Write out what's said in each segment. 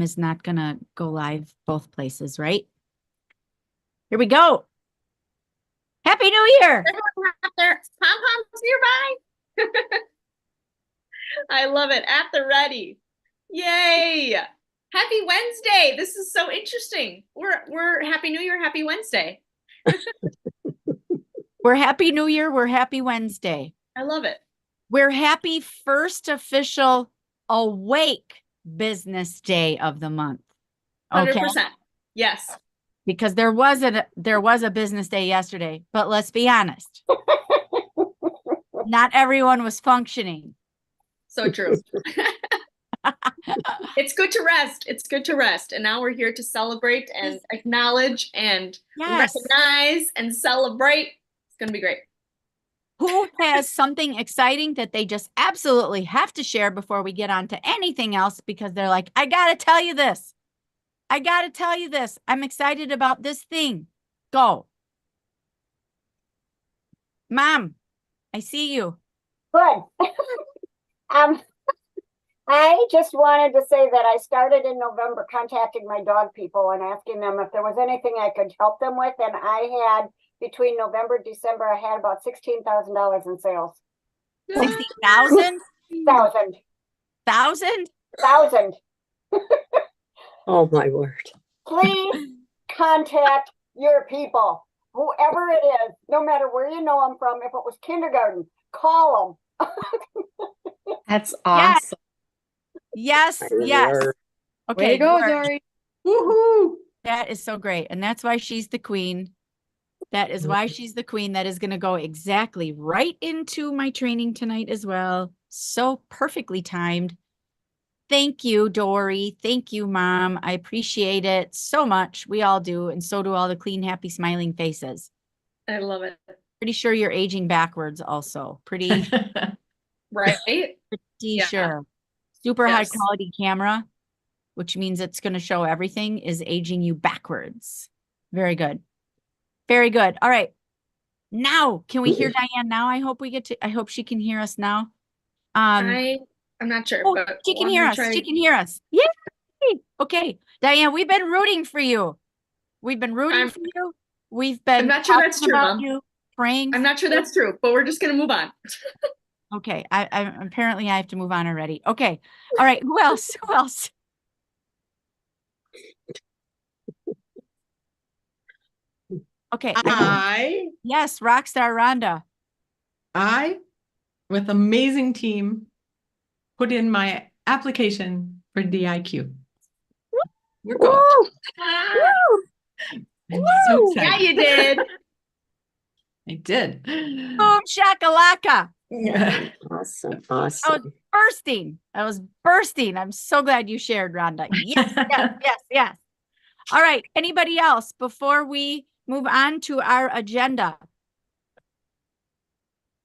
is not going to go live both places, right? Here we go. Happy New Year. Everyone have their pom-poms nearby. I love it. At the ready. Yay. Happy Wednesday. This is so interesting. We're Happy New Year, Happy Wednesday. We're Happy New Year. We're Happy Wednesday. I love it. We're happy first official awake business day of the month. Okay. 100%. Yes. Because there was a business day yesterday, but let's be honest. Not everyone was functioning. So true. It's good to rest. It's good to rest. And now we're here to celebrate and acknowledge and recognize and celebrate. It's going to be great. Who has something exciting that they just absolutely have to share before we get on to anything else? Because they're like, I got to tell you this. I got to tell you this. I'm excited about this thing. Go. Mom, I see you. Good. I just wanted to say that I started in November contacting my dog people and asking them if there was anything I could help them with. And I had, between November and December, I had about $16,000 in sales. 60,000? Thousand? Oh my word. Please contact your people, whoever it is, no matter where you know them from. If it was kindergarten, call them. That's awesome. Yes. Okay. Way to go, Dory. Woohoo. That is so great. And that's why she's the queen. That is why she's the queen. That is going to go exactly right into my training tonight as well. So perfectly timed. Thank you, Dory. Thank you, Mom. I appreciate it so much. We all do. And so do all the clean, happy, smiling faces. I love it. Pretty sure you're aging backwards also. Pretty right? Pretty sure. Super high quality camera, which means it's going to show everything, is aging you backwards. Very good. Very good. All right. Now, can we hear Diane now? I hope she can hear us now. I'm not sure. But she can hear us. She can hear us. Yay! Okay. Diane, we've been rooting for you. We've been rooting for you. We've been I'm not sure that's true, Mom. You, praying. I'm not sure that's true, but we're just going to move on. Okay. I apparently I have to move on already. Okay. All right. Who else? Who else? Okay. Yes, Rockstar Rhonda. I, with amazing team, put in my application for DIQ. We're going. I'm so excited. Yeah, you did. I did. Boom shakalaka. Awesome. I was bursting. I'm so glad you shared, Rhonda. Yes. All right. Anybody else before we move on to our agenda?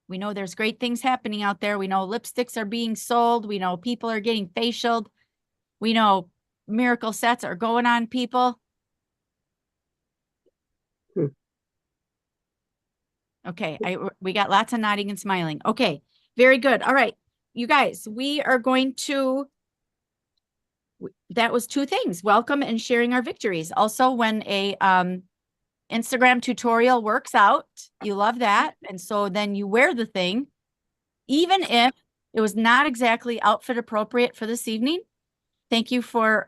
We know there's great things happening out there. We know lipsticks are being sold. We know people are getting facialed. We know miracle sets are going on people. Okay, we got lots of nodding and smiling. Okay, very good. All right, you guys, we are going to, that was two things, welcome and sharing our victories. Also, when a Instagram tutorial works out, you love that. And so then you wear the thing, even if it was not exactly outfit appropriate for this evening. Thank you for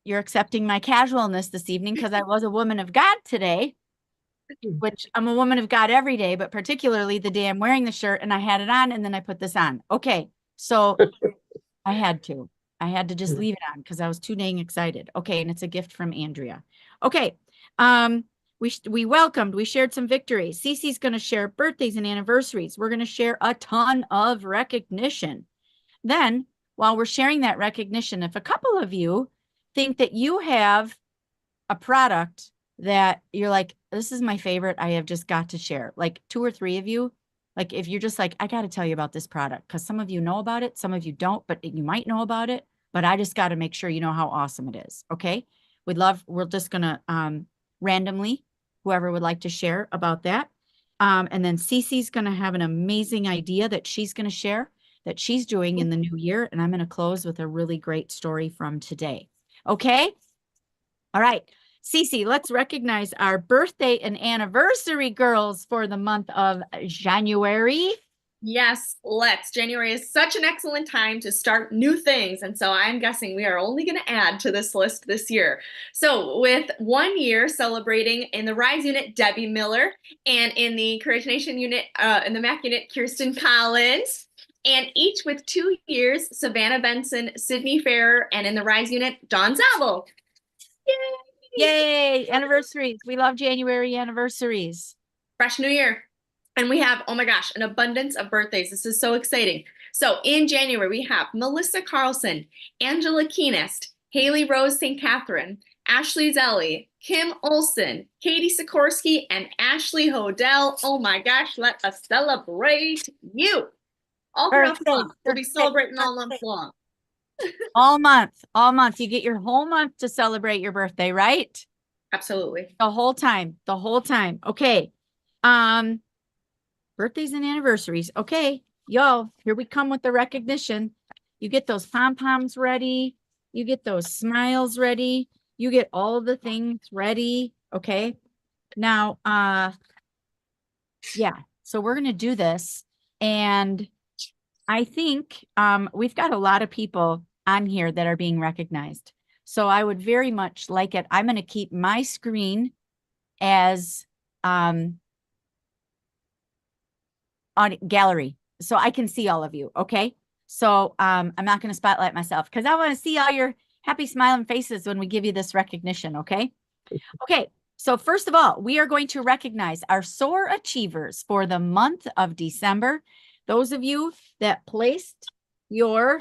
you're accepting my casualness this evening because I was a woman of God today. Which I'm a woman of God every day, but particularly the day I'm wearing the shirt and I had it on and then I put this on. Okay. So I had to just leave it on because I was too dang excited. Okay. And it's a gift from Andrea. Okay. We shared some victories. Cece's going to share birthdays and anniversaries. We're going to share a ton of recognition. Then while we're sharing that recognition, if a couple of you think that you have a product that you're like, this is my favorite, I have just got to share, like 2 or 3 of you, like if you're just like, I got to tell you about this product because some of you know about it, some of you don't, but you might know about it, but I just got to make sure you know how awesome it is. Okay. We're just going to randomly, whoever would like to share about that. And then Cece's going to have an amazing idea that she's going to share. that she's doing in the new year. And I'm going to close with a really great story from today. Okay. All right. Cece, let's recognize our birthday and anniversary girls for the month of January. Yes, let's. January is such an excellent time to start new things. And so I'm guessing we are only going to add to this list this year. So with 1 year celebrating in the RISE unit, Debbie Miller, and in the Courage Nation unit, in the MAC unit, Kirsten Collins, and each with 2 years, Savannah Benson, Sydney Farrer, and in the RISE unit, Dawn Zabel. Yay! Yay, anniversaries. We love January anniversaries. Fresh New Year. And we have, oh my gosh, an abundance of birthdays. This is so exciting. So in January, we have Melissa Carlson, Angela Keenest, Haley Rose St. Catherine, Ashley Zelli, Kim Olson, Katie Sikorsky, and Ashley Hodell. Oh my gosh, let us celebrate you. All throughout the month. We'll be celebrating all month long. All month. You get your whole month to celebrate your birthday, right? Absolutely. The whole time. Okay. Birthdays and anniversaries. Okay, y'all, here we come with the recognition. You get those pom-poms ready. You get those smiles ready. You get all the things ready. Okay. Now, yeah, so we're going to do this. And I think we've got a lot of people on here that are being recognized. So I would very much like it. I'm going to keep my screen as on gallery so I can see all of you. Okay. So I'm not going to spotlight myself because I want to see all your happy smiling faces when we give you this recognition. Okay. Okay. So first of all, we are going to recognize our SOAR achievers for the month of December. Those of you that placed your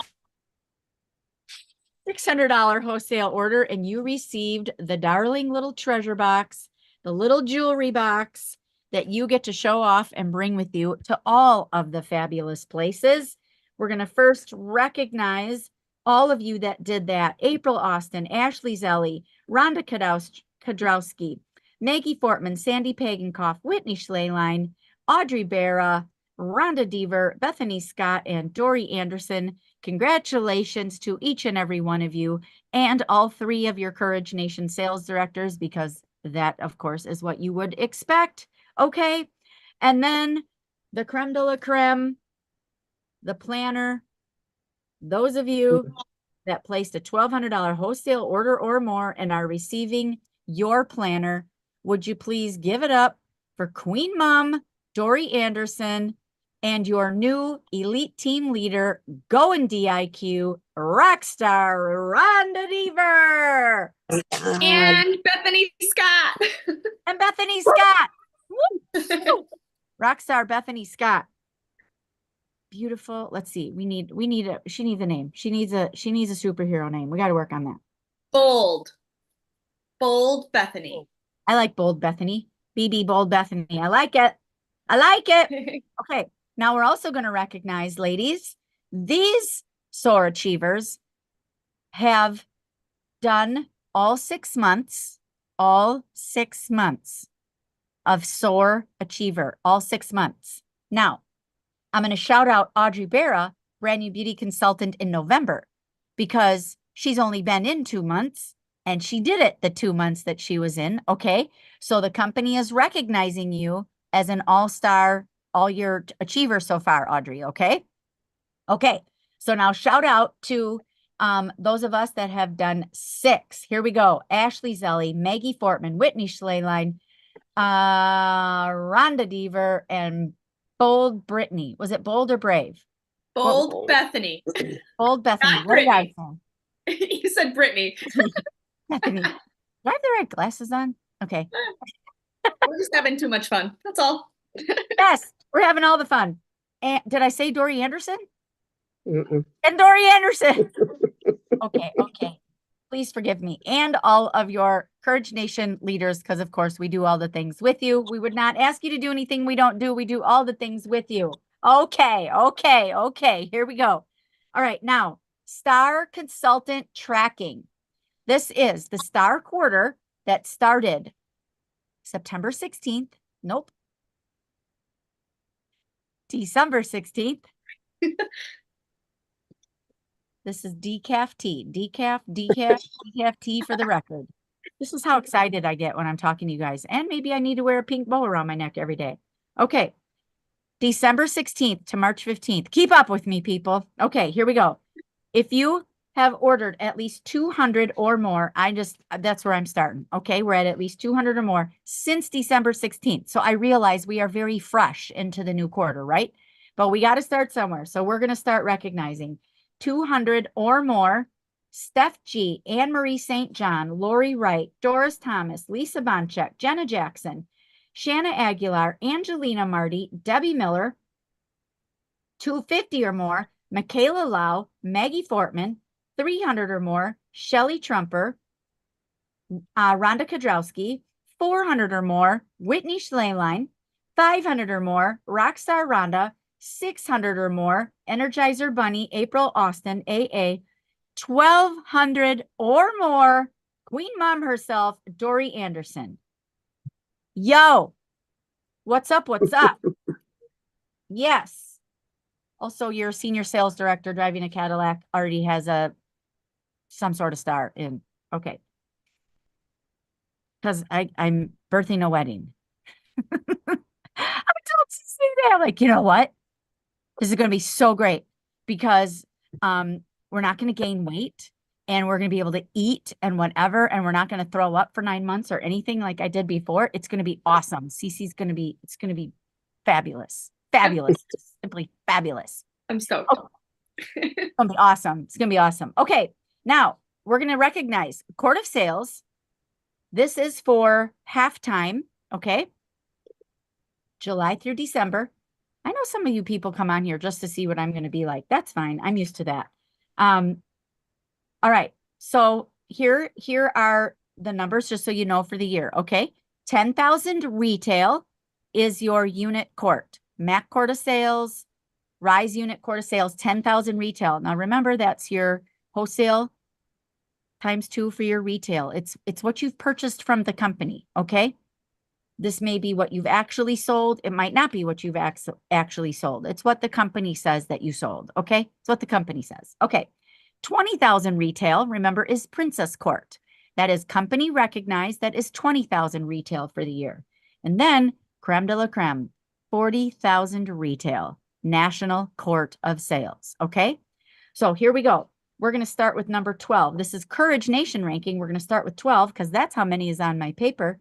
$600 wholesale order and you received the darling little treasure box, the little jewelry box that you get to show off and bring with you to all of the fabulous places. We're going to first recognize all of you that did that. April Austin, Ashley Zelli, Rhonda Kadrowski, Maggie Fortman, Sandy Pagankoff, Whitney Schleline, Audrey Barra, Rhonda Deaver, Bethany Scott, and Dory Anderson. Congratulations to each and every one of you and all 3 of your Courage Nation sales directors, because that, of course, is what you would expect. Okay. And then the creme de la creme, the planner, those of you that placed a $1,200 wholesale order or more and are receiving your planner, would you please give it up for Queen Mom, Dory Anderson, and your new elite team leader, going DIQ, Rockstar Rhonda Deaver. And Bethany Scott. And Bethany Scott. Rockstar Bethany Scott. Beautiful. Let's see. She needs a name. She needs a superhero name. We got to work on that. Bold Bethany. I like Bold Bethany. BB Bold Bethany. I like it. Okay. Now we're also going to recognize, ladies, these SOAR achievers have done all 6 months of SOAR achiever, all 6 months. Now, I'm going to shout out Audrey Barra, brand new beauty consultant in November, because she's only been in 2 months and she did it the 2 months that she was in. Okay. So the company is recognizing you as an all-star, all-year achiever so far, Audrey. Okay. Okay. So now shout out to those of us that have done 6. Here we go. Ashley Zelli, Maggie Fortman, Whitney Schleline, Rhonda Deaver, and Bold Brittany. Was it Bold or Brave? Bold Bethany. Bold Bethany. Not What did I Brittany. say? You said Brittany. Bethany. Do I have the right glasses on? Okay. We're just having too much fun. That's all. Yes, we're having all the fun. And did I say Dory Anderson? Mm-mm. And Dory Anderson. Okay. Please forgive me. And all of your Courage Nation leaders, because of course we do all the things with you. We would not ask you to do anything we don't do. We do all the things with you. Okay. Here we go. All right. Now, Star Consultant Tracking. This is the Star Quarter that started September 16th. Nope. December 16th. This is decaf tea. Decaf tea for the record. This is how excited I get when I'm talking to you guys. And maybe I need to wear a pink bow around my neck every day. Okay. December 16th to March 15th. Keep up with me, people. Okay, here we go. If you have ordered at least 200 or more, that's where I'm starting. Okay, we're at least 200 or more since December 16th. So I realize we are very fresh into the new quarter, right? But we got to start somewhere. So we're going to start recognizing 200 or more. Steph G, Anne Marie St. John, Lori Wright, Doris Thomas, Lisa Bonchek, Jenna Jackson, Shanna Aguilar, Angelina Marty, Debbie Miller, 250 or more, Michaela Lau, Maggie Fortman, 300 or more, Shelly Trumper, Rhonda Kodrowski, 400 or more, Whitney Schleline, 500 or more, Rockstar Rhonda, 600 or more, Energizer Bunny, April Austin, AA, 1,200 or more, Queen Mom herself, Dory Anderson. Yo, what's up? What's up? Yes. Also, your senior sales director driving a Cadillac already has some sort of star in. Okay. Because I'm birthing a wedding. I told say that. Like, you know what? This is going to be so great because we're not going to gain weight and we're going to be able to eat and whatever. And we're not going to throw up for 9 months or anything like I did before. It's going to be awesome. It's going to be fabulous. Fabulous. Simply fabulous. I'm stoked. Oh, it's going to be awesome. It's going to be awesome. Okay. Now we're going to recognize Court of Sales. This is for halftime. Okay. July through December. I know some of you people come on here just to see what I'm going to be like. That's fine. I'm used to that. All right. So here are the numbers just so you know for the year. Okay. 10,000 retail is your unit court. MAC Court of Sales, Rise Unit Court of Sales, 10,000 retail. Now remember, that's your wholesale times 2 for your retail. It's what you've purchased from the company. Okay. This may be what you've actually sold. It might not be what you've actually sold. It's what the company says that you sold. Okay. It's what the company says. Okay. 20,000 retail, remember, is Princess Court. That is company recognized. That is 20,000 retail for the year. And then creme de la creme, 40,000 retail, National Court of Sales. Okay. So here we go. We're going to start with number 12. This is Courage Nation ranking. We're going to start with 12 because that's how many is on my paper.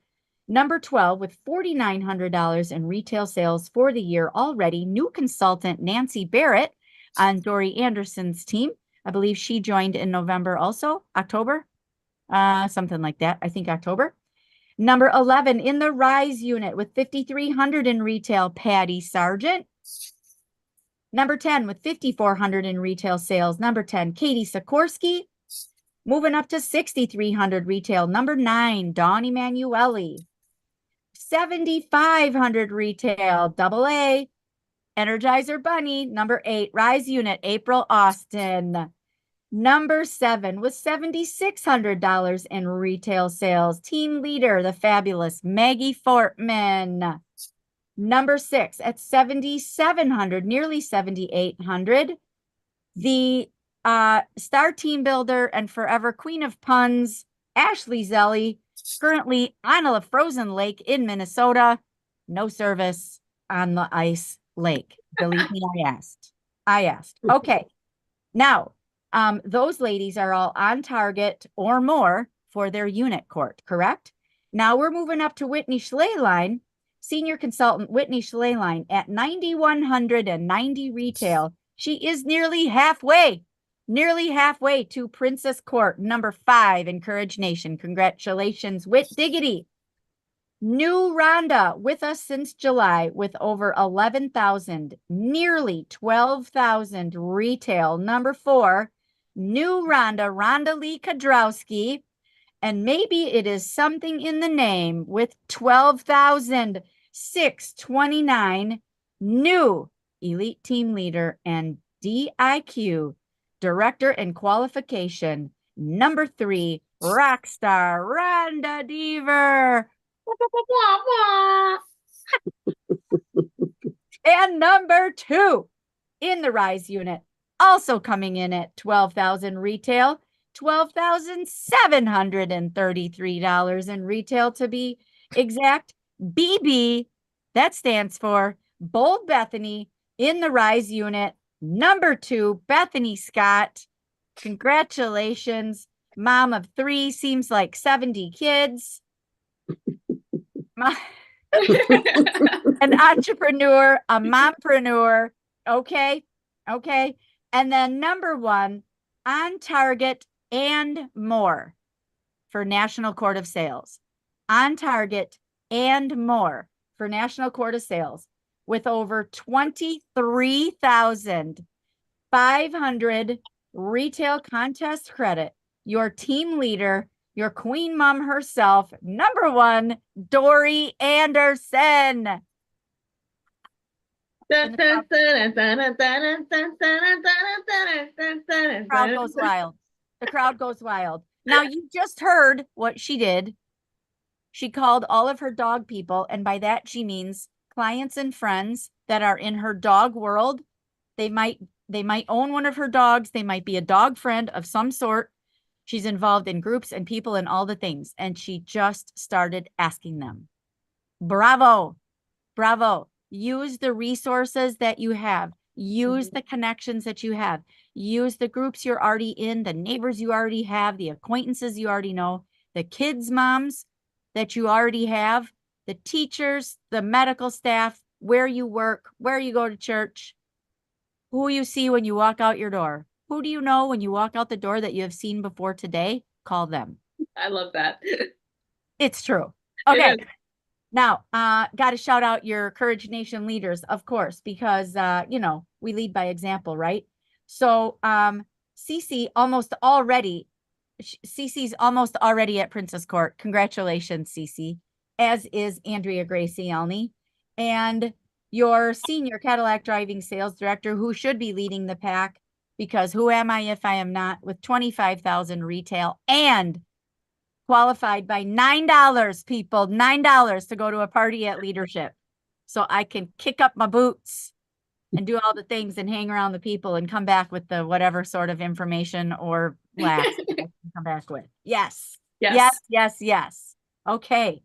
Number 12 with $4,900 in retail sales for the year already. New consultant Nancy Barrett on Dory Anderson's team. I believe she joined in November also, October, something like that. I think October. Number 11 in the Rise unit with $5,300 in retail, Patty Sargent. Number 10 with $5,400 in retail sales. Number 10, Katie Sikorsky. Moving up to $6,300 retail. Number 9, Dawn Emanuele. $7,500 retail, Double A. Energizer Bunny. Number 8, Rise Unit, April Austin. Number 7 with $7,600 in retail sales. Team leader, the fabulous Maggie Fortman. Number 6 at $7,700, nearly $7,800. The star team builder and forever queen of puns, Ashley Zelli, currently on a frozen lake in Minnesota. No service on the ice lake. Believe me, I asked. Okay. Now, those ladies are all on target or more for their unit court, correct? Now we're moving up to Whitney Schleline, senior consultant Whitney Schleline at 9,190 retail. She is nearly halfway to Princess Court, number 5 in Courage Nation. Congratulations, Whit Diggity. New Rhonda with us since July with over 11,000, nearly 12,000 retail. Number 4, new Rhonda Lee Kodrowski. And maybe it is something in the name with 12,629 new elite team leader and DIQ director and qualification. Number 3, Rockstar Rhonda Deaver. And number 2 in the Rise unit, also coming in at $12,000 retail, $12,733 in retail to be exact. BB, that stands for Bold Bethany in the Rise unit. Number 2, Bethany Scott. Congratulations. Mom of 3, seems like 70 kids. An entrepreneur, a mompreneur. Okay. Okay. And then number 1, on target and more for National Court of Sales. On target and more for National Court of Sales with over 23,500 retail contest credit. Your team leader, your queen mom herself, number 1, Dory Anderson. The crowd goes wild. The crowd goes wild. Now, you just heard what she did. She called all of her dog people, and by that she means clients and friends that are in her dog world. They might own one of her dogs. They might be a dog friend of some sort. She's involved in groups and people and all the things, and she just started asking them. Bravo. Bravo. Use the resources that you have. Use the connections that you have. Use the groups you're already in, the neighbors you already have, the acquaintances you already know, the kids' moms that you already have, the teachers, the medical staff, where you work, where you go to church, who you see when you walk out your door. Who do you know when you walk out the door that you have seen before today? Call them. I love that. It's true. Okay. It is. Now, got to shout out your Courage Nation leaders, of course, because, we lead by example, right? So, Cece's almost already at Princess Court. Congratulations, Cece, as is Andrea Gracie Elney. And your senior Cadillac driving sales director, who should be leading the pack, because who am I if I am not, with 25,000 retail and qualified by $9, people, $9 to go to a party at Leadership. So I can kick up my boots and do all the things and hang around the people and come back with the whatever sort of information or laugh I can come back with. Yes. Yes. Yes, yes, yes. Okay.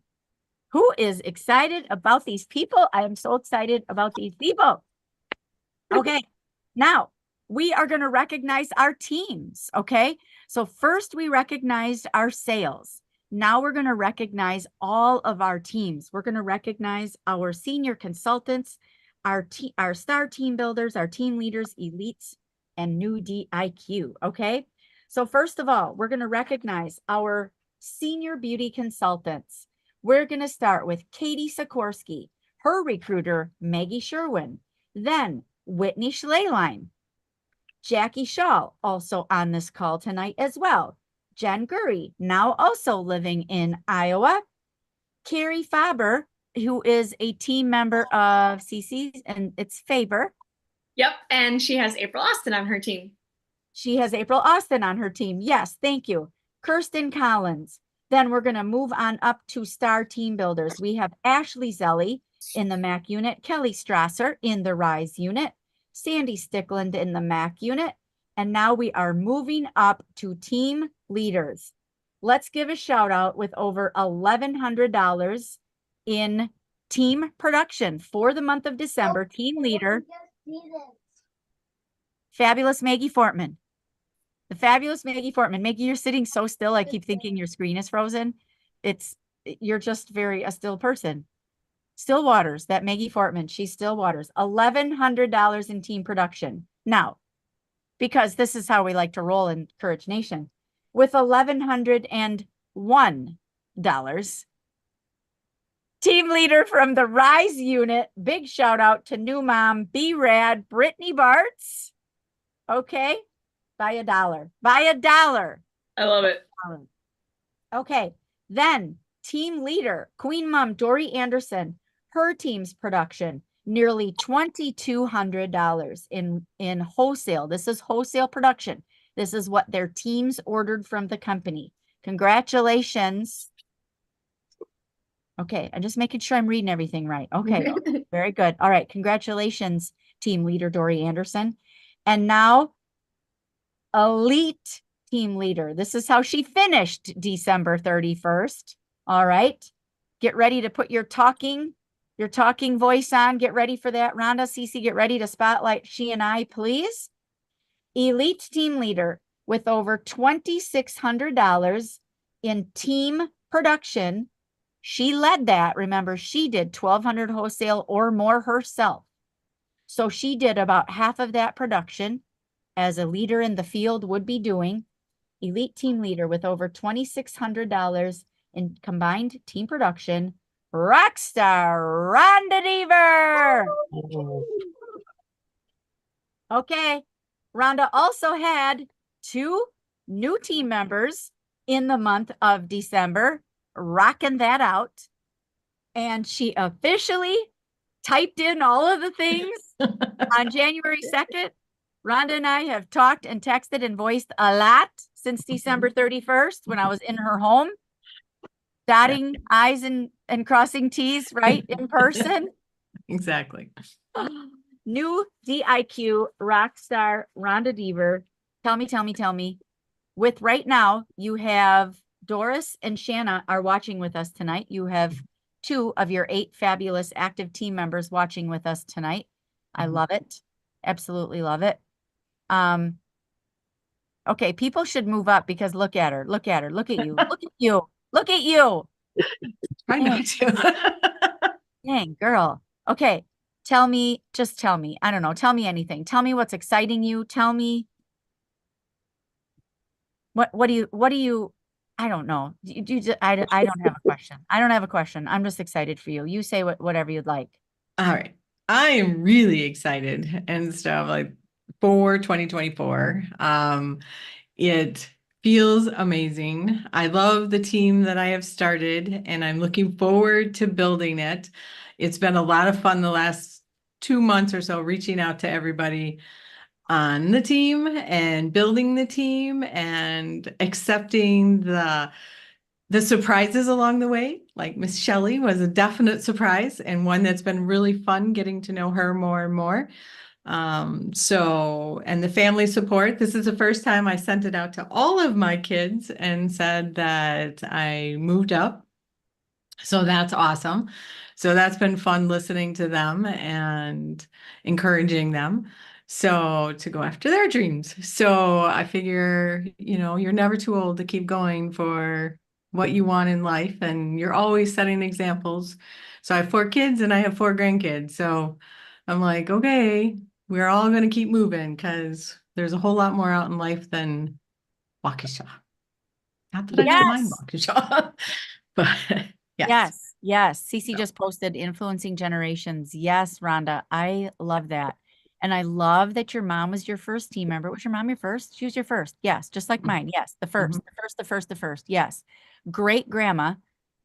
Who is excited about these people? I am so excited about these people. Okay. Now, we are going to recognize our teams, okay? So first we recognized our sales. Now we're going to recognize all of our teams. We're going to recognize our senior consultants, our star team builders, our team leaders, elites, and new DIQ, okay? So first of all, we're going to recognize our senior beauty consultants. We're going to start with Katie Sikorsky, her recruiter, Maggie Sherwin, then Whitney Schleyline, Jackie Shaw, also on this call tonight as well. Jen Gurry, now also living in Iowa. Carrie Faber, who is a team member of CC's, and it's Faber. Yep. And she has April Austin on her team. She has April Austin on her team. Yes, thank you. Kirsten Collins. Then we're going to move on up to star team builders. We have Ashley Zelli in the MAC unit, Kelly Strasser in the Rise unit, Sandy Stickland in the MAC unit. And now we are moving up to team leaders. Let's give a shout out with over $1,100 in team production for the month of December. Team leader, fabulous Maggie Fortman. The fabulous Maggie Fortman. Maggie, you're sitting so still. I keep thinking your screen is frozen. You're just a still person. Still Waters, that Maggie Fortman, she's Still Waters. $1,100 in team production. Now, because this is how we like to roll in Courage Nation, with $1,101. Team leader from the Rise unit, big shout out to new mom, B-Rad, Brittany Bartz. Okay, by $1. By $1. I love it. Okay, then team leader, Queen Mom, Dory Anderson, her team's production, nearly $2,200 in wholesale. This is wholesale production. This is what their teams ordered from the company. Congratulations. Okay, I'm just making sure I'm reading everything right. Okay, very good. All right, congratulations, team leader Dory Anderson. And now elite team leader. This is how she finished December 31st. All right. Get ready to put your talking voice on. Get ready for that. Rhonda, Cece, get ready to spotlight she and I, please. Elite team leader with over $2,600 in team production. She led that. Remember, she did 1,200 wholesale or more herself. So she did about half of that production, as a leader in the field would be doing. Elite team leader with over $2,600 in combined team production, Rockstar Rhonda Deaver. Oh, Okay. Rhonda also had 2 new team members in the month of December, rocking that out. And she officially typed in all of the things on January 2nd. Rhonda and I have talked and texted and voiced a lot since December 31st when I was in her home, dotting I's and crossing T's, right, in person. Exactly. New DIQ rock star Rhonda Deaver. Tell me. With right now, you have Doris and Shanna are watching with us tonight. You have 2 of your 8 fabulous active team members watching with us tonight. I love it. Absolutely love it. Okay, people should move up because look at her. Look at her. Look at you. Look at you. Look at you. Try not to. Dang, girl. Okay. Just tell me. I don't know. Tell me anything. Tell me what's exciting you. Tell me what do you, I don't know. I don't have a question. I don't have a question. I'm just excited for you. You say whatever you'd like. All right. I am really excited and stuff like for 2024. It feels amazing. I love the team that I have started and I'm looking forward to building it. It's been a lot of fun the last 2 months or so, reaching out to everybody on the team and building the team and accepting the surprises along the way. Like Miss Shelley was a definite surprise and one that's been really fun getting to know her more and more. And the family support, this is the first time I sent it out to all of my kids and said that I moved up. So that's awesome. So that's been fun listening to them and encouraging them. So to go after their dreams. So I figure, you're never too old to keep going for what you want in life. And you're always setting examples. So I have 4 kids and I have 4 grandkids. So I'm like, okay, we're all going to keep moving because there's a whole lot more out in life than Waukesha. Not that I don't mind Waukesha, but yes. Yes. Cece just posted influencing generations. Yes, Rhonda, I love that. And I love that your mom was your first team member. Was your mom your first? She was your first. Yes. Just like mine. Yes. The first. Yes. Great grandma,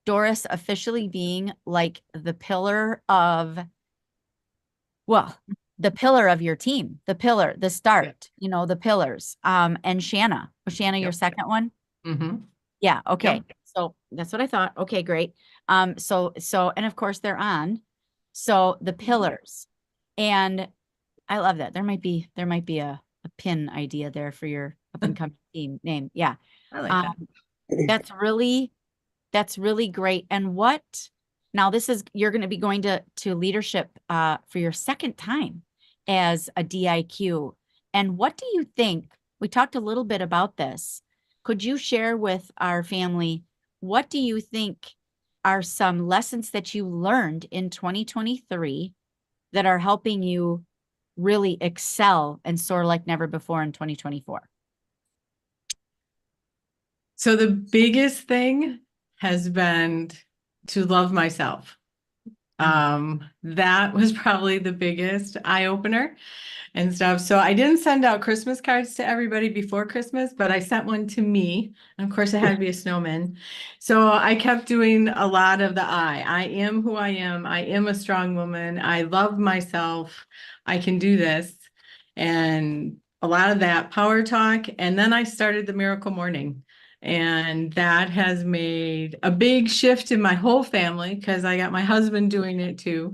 Doris officially being like the pillar of your team, the start, the pillars. And Shanna. Was Shanna your second one? Mm-hmm. Yeah. Okay. Yep. So that's what I thought. Okay, great. And of course they're on. So the pillars, and I love that. There might be a pin idea there for your up and coming team name. Yeah. I like that. That's really great. And now you're going to be going to leadership, for your second time as a DIQ. And what do you think? We talked a little bit about this. Could you share with our family, what do you think are some lessons that you learned in 2023 that are helping you really excel and soar like never before in 2024? So the biggest thing has been to love myself. That was probably the biggest eye opener and stuff. So I didn't send out Christmas cards to everybody before Christmas, but I sent one to me. And of course, it had to be a snowman. So I kept doing a lot of the I am who I am. I am a strong woman. I love myself. I can do this. And a lot of that power talk. And then I started the Miracle Morning. And that has made a big shift in my whole family because I got my husband doing it too.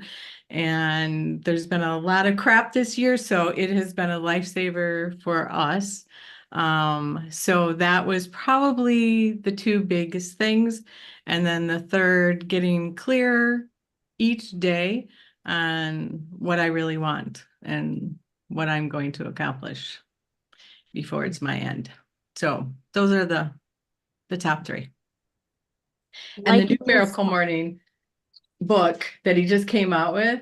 And there's been a lot of crap this year, so it has been a lifesaver for us. So that was probably the two biggest things. And then the third, getting clear each day on what I really want and what I'm going to accomplish before it's my end. So those are the top three. And the new Miracle Morning book that he just came out with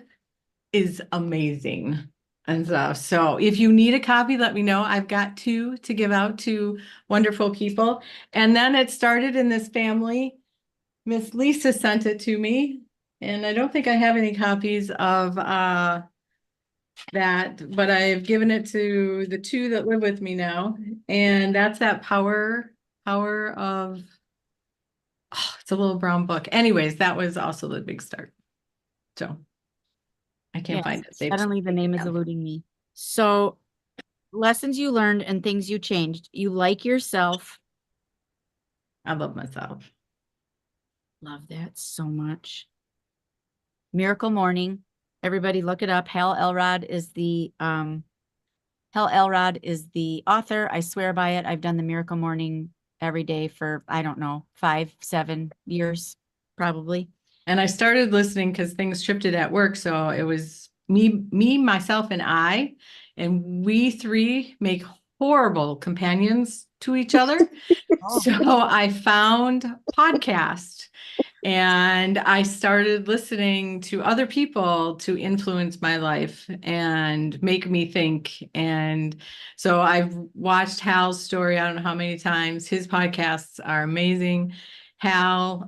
is amazing and stuff. So if you need a copy, let me know. I've got 2 to give out to wonderful people. And then it started in this family. Miss Lisa sent it to me, and I don't think I have any copies of that, but I've given it to the 2 that live with me now. And that's that power of, oh, it's a little brown book. Anyways, that was also the big start. So I can't find it. Suddenly the name is eluding me. So lessons you learned and things you changed. You like yourself. I love myself. Love that so much. Miracle Morning. Everybody look it up. Hal Elrod is the author. I swear by it. I've done the Miracle Morning every day for, I don't know, 5, 7 years, probably. And I started listening because things shifted at work. So it was me, myself, and I, and we 3 make horrible companions to each other. So I found podcasts and I started listening to other people to influence my life and make me think. And so I've watched Hal's story, I don't know how many times. His podcasts are amazing. Hal,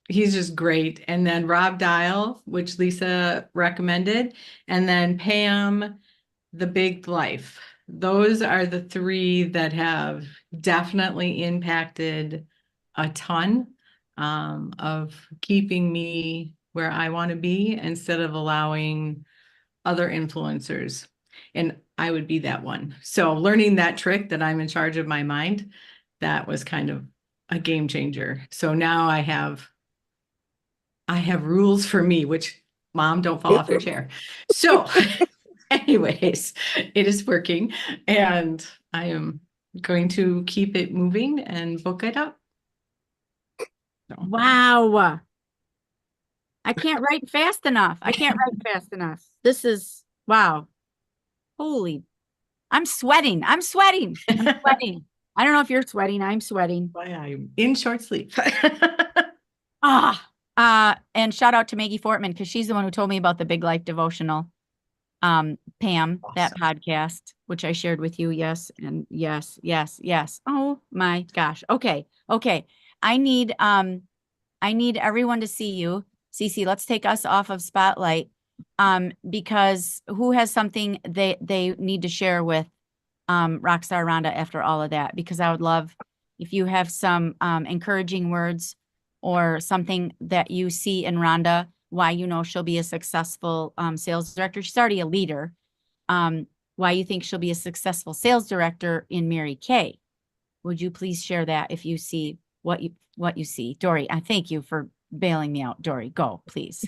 he's just great. And then Rob Dial, which Lisa recommended, and then Pam, The Big Life. Those are the 3 that have definitely impacted a ton of keeping me where I want to be instead of allowing other influencers. And I would be that one. So learning that trick that I'm in charge of my mind, that was kind of a game changer. So now I have rules for me, which, Mom, don't fall off your chair. So anyways, it is working and I am going to keep it moving and book it up. So. Wow. I can't write fast enough. This is, wow. Holy, I'm sweating. I don't know if you're sweating. I'm sweating. Why I'm in short sleep. And shout out to Maggie Fortman because she's the one who told me about the Big Life Devotional. Pam, awesome. That podcast, which I shared with you. Yes. And yes. Oh my gosh. Okay. I need everyone to see you. Cece, let's take us off of Spotlight. Because who has something they need to share with Rockstar Rhonda after all of that? Because I would love if you have some encouraging words or something that you see in Rhonda, why you know she'll be a successful sales director. She's already a leader. Why you think she'll be a successful sales director in Mary Kay. Would you please share that if you see what you see? Dory, I thank you for bailing me out. Dory, go, please.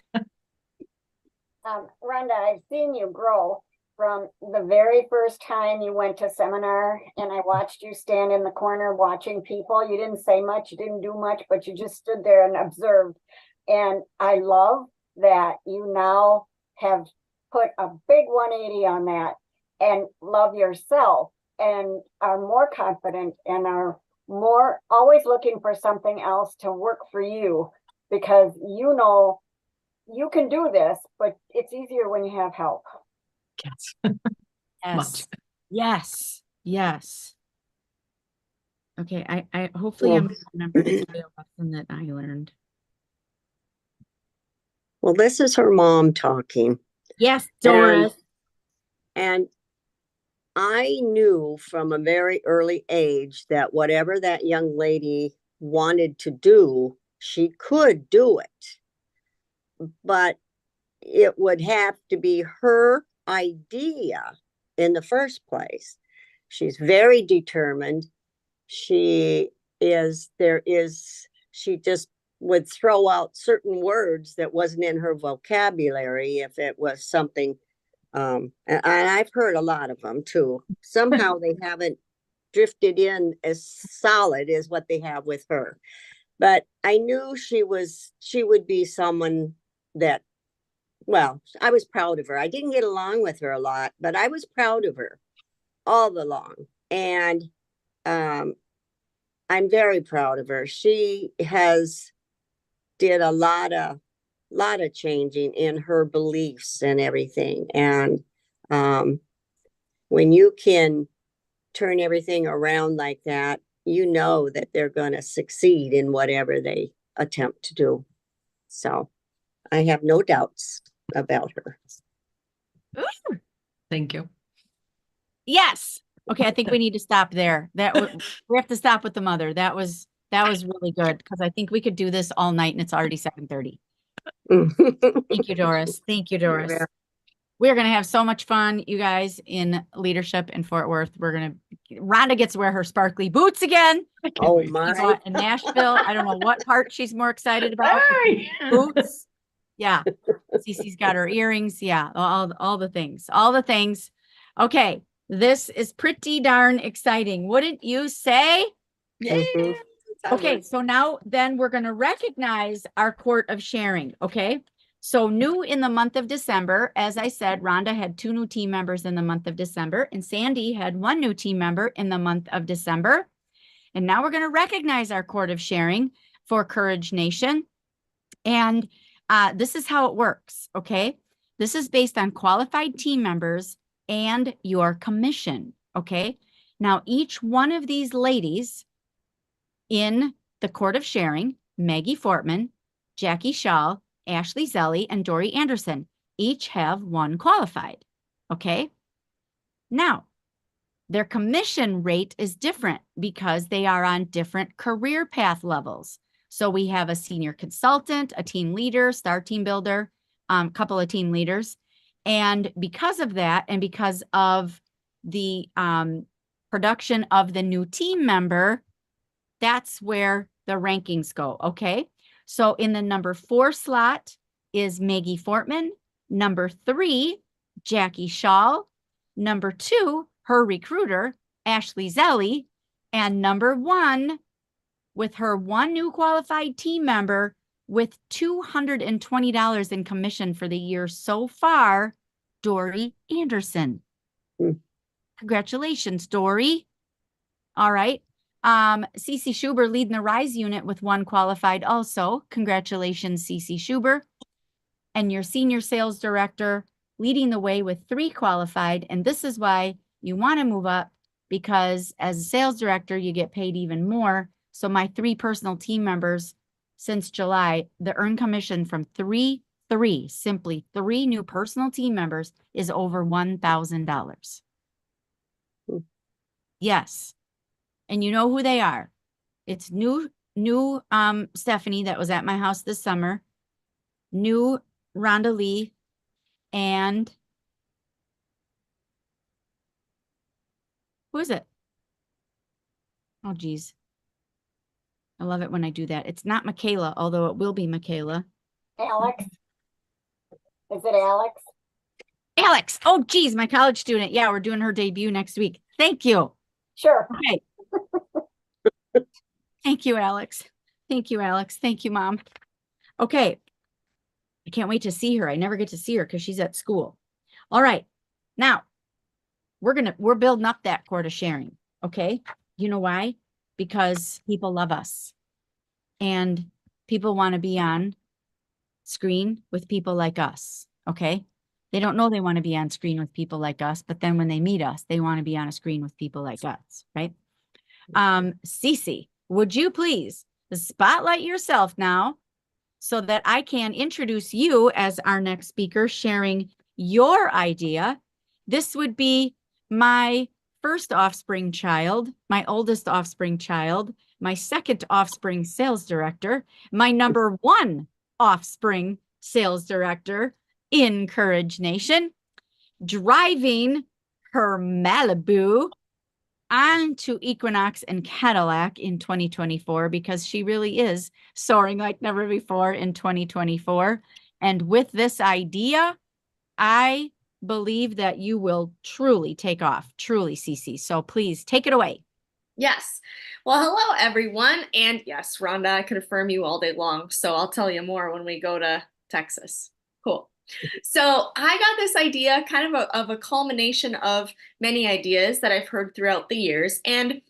Rhonda, I've seen you grow from the very first time you went to seminar, and I watched you stand in the corner watching people. You didn't say much, you didn't do much, but you just stood there and observed. And I love that you now have put a big 180 on that and love yourself and are more confident and are more always looking for something else to work for you, because you know you can do this, but it's easier when you have help. Yes. Okay, I hopefully I'm gonna remember to say a lesson that I learned. Well, this is her mom talking. Yes, Doris. And I knew from a very early age that whatever that young lady wanted to do, she could do it. But it would have to be her idea in the first place. She's very determined. She just would throw out certain words that wasn't in her vocabulary if it was something, and I've heard a lot of them too. Somehow they haven't drifted in as solid as what they have with her. But I knew she would be someone that, well, I was proud of her. I didn't get along with her a lot, but I was proud of her all along. And I'm very proud of her. She has did a lot of changing in her beliefs and everything. And when you can turn everything around like that, you know that they're going to succeed in whatever they attempt to do. So I have no doubts about her. Thank you. Yes. Okay, I think we need to stop there. We have to stop with the mother. That was really good because I think we could do this all night and it's already 7:30. Thank you, Doris. Thank you, Doris. We're going to have so much fun, you guys, in leadership in Fort Worth. Rhonda gets to wear her sparkly boots again. Oh She my. bought in Nashville. I don't know what part she's more excited about. Boots. Yeah. Cece's got her earrings. Yeah. All the things. All the things. Okay. This is pretty darn exciting. Wouldn't you say? Yay. Okay. So now then we're going to recognize our court of sharing. Okay. So new in the month of December, as I said, Rhonda had 2 new team members in the month of December, and Sandy had 1 new team member in the month of December. And now we're going to recognize our court of sharing for Courage Nation. And this is how it works, okay? This is based on qualified team members and your commission, okay? Now, each one of these ladies in the court of sharing, Maggie Fortman, Jackie Shaw, Ashley Zelli, and Dory Anderson, each have 1 qualified, okay? Now, their commission rate is different because they are on different career path levels. So we have a senior consultant, a team leader, star team builder, couple of team leaders. And because of that, and because of the production of the new team member, that's where the rankings go, okay? So in the number 4 slot is Maggie Fortman. Number 3, Jackie Shaw. Number 2, her recruiter, Ashley Zelli. And number 1, with her 1 new qualified team member with $220 in commission for the year so far, Dory Anderson. Congratulations, Dory. All right. Cece Schuber leading the Rise unit with 1 qualified also. Congratulations, Cece Schuber. And your senior sales director leading the way with 3 qualified. And this is why you want to move up, because as a sales director, you get paid even more. So my 3 personal team members since July, the earned commission from simply 3 new personal team members is over $1,000. Yes. And you know who they are. It's new Stephanie that was at my house this summer, new Rhonda Lee, and who is it? Oh, geez. I love it when I do that. It's not Michaela, although it will be Michaela. Alex? Is it Alex? Alex. Oh, geez, my college student. Yeah, we're doing her debut next week. Thank you. Sure. Okay. Thank you, Alex. Thank you, Alex. Thank you, Mom. Okay. I can't wait to see her. I never get to see her because she's at school. All right. Now, we're building up that court of sharing. Okay. You know why? Because people love us. And people want to be on screen with people like us. Okay. They don't know they want to be on screen with people like us, but then when they meet us, they want to be on a screen with people like us, right? Cece, would you please spotlight yourself now so that I can introduce you as our next speaker, sharing your idea. This would be my first offspring child, my oldest offspring child, my second offspring sales director, my number 1 offspring sales director in Courage Nation, driving her Malibu onto Equinox and Cadillac in 2024, because she really is soaring like never before in 2024. And with this idea, I believe that you will truly take off, truly, Cece. So please take it away. Yes. Well, hello, everyone. And yes, Rhonda, I could affirm you all day long. So I'll tell you more when we go to Texas. Cool. So I got this idea, kind of a culmination of many ideas that I've heard throughout the years. And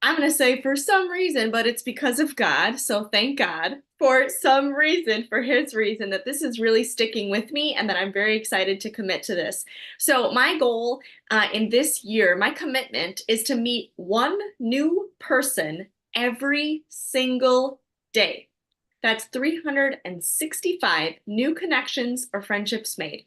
I'm going to say for some reason, but it's because of God. So thank God for some reason, for his reason, that this is really sticking with me and that I'm very excited to commit to this. So my goal in this year, my commitment is to meet one new person every single day. That's 365 new connections or friendships made.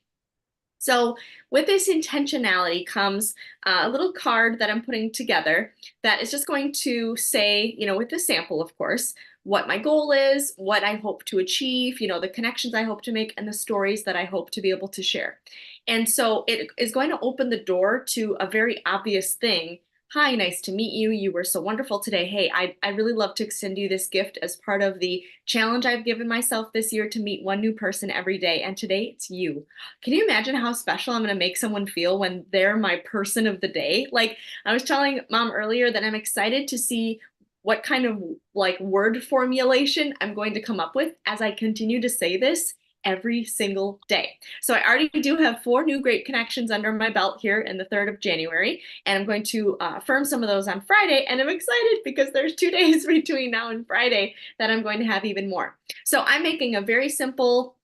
So with this intentionality comes a little card that I'm putting together that is just going to say, with the sample, of course, what my goal is, what I hope to achieve, the connections I hope to make, and the stories that I hope to be able to share. And so it is going to open the door to a very obvious thing. Hi, nice to meet you. You were so wonderful today. Hey, I really love to extend you this gift as part of the challenge I've given myself this year to meet one new person every day. And today it's you. Can you imagine how special I'm going to make someone feel when they're my person of the day? Like I was telling Mom earlier that I'm excited to see what kind of word formulation I'm going to come up with as I continue to say this every single day. So I already do have 4 new great connections under my belt here in the 3rd of January, and I'm going to affirm some of those on Friday, and I'm excited because there's 2 days between now and Friday that I'm going to have even more. So I'm making a very simple,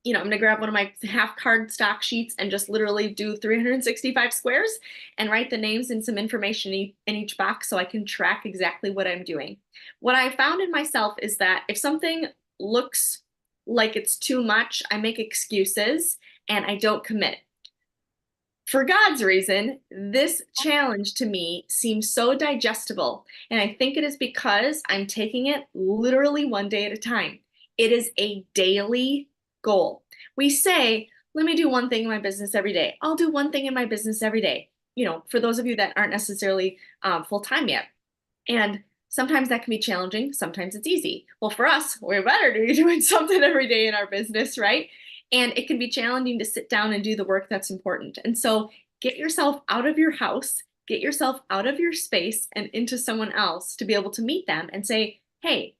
I'm going to grab one of my half card stock sheets and just literally do 365 squares and write the names and some information in each box so I can track exactly what I'm doing. What I found in myself is that if something looks like it's too much, I make excuses and I don't commit. For God's reason, this challenge to me seems so digestible, and I think it is because I'm taking it literally one day at a time. It is a daily goal. We say, let me do one thing in my business every day. I'll do one thing in my business every day, for those of you that aren't necessarily full-time yet. And sometimes that can be challenging. Sometimes it's easy. Well, for us, we're better to be doing something every day in our business, right? And it can be challenging to sit down and do the work that's important. And so get yourself out of your house, get yourself out of your space and into someone else to be able to meet them and say, hey,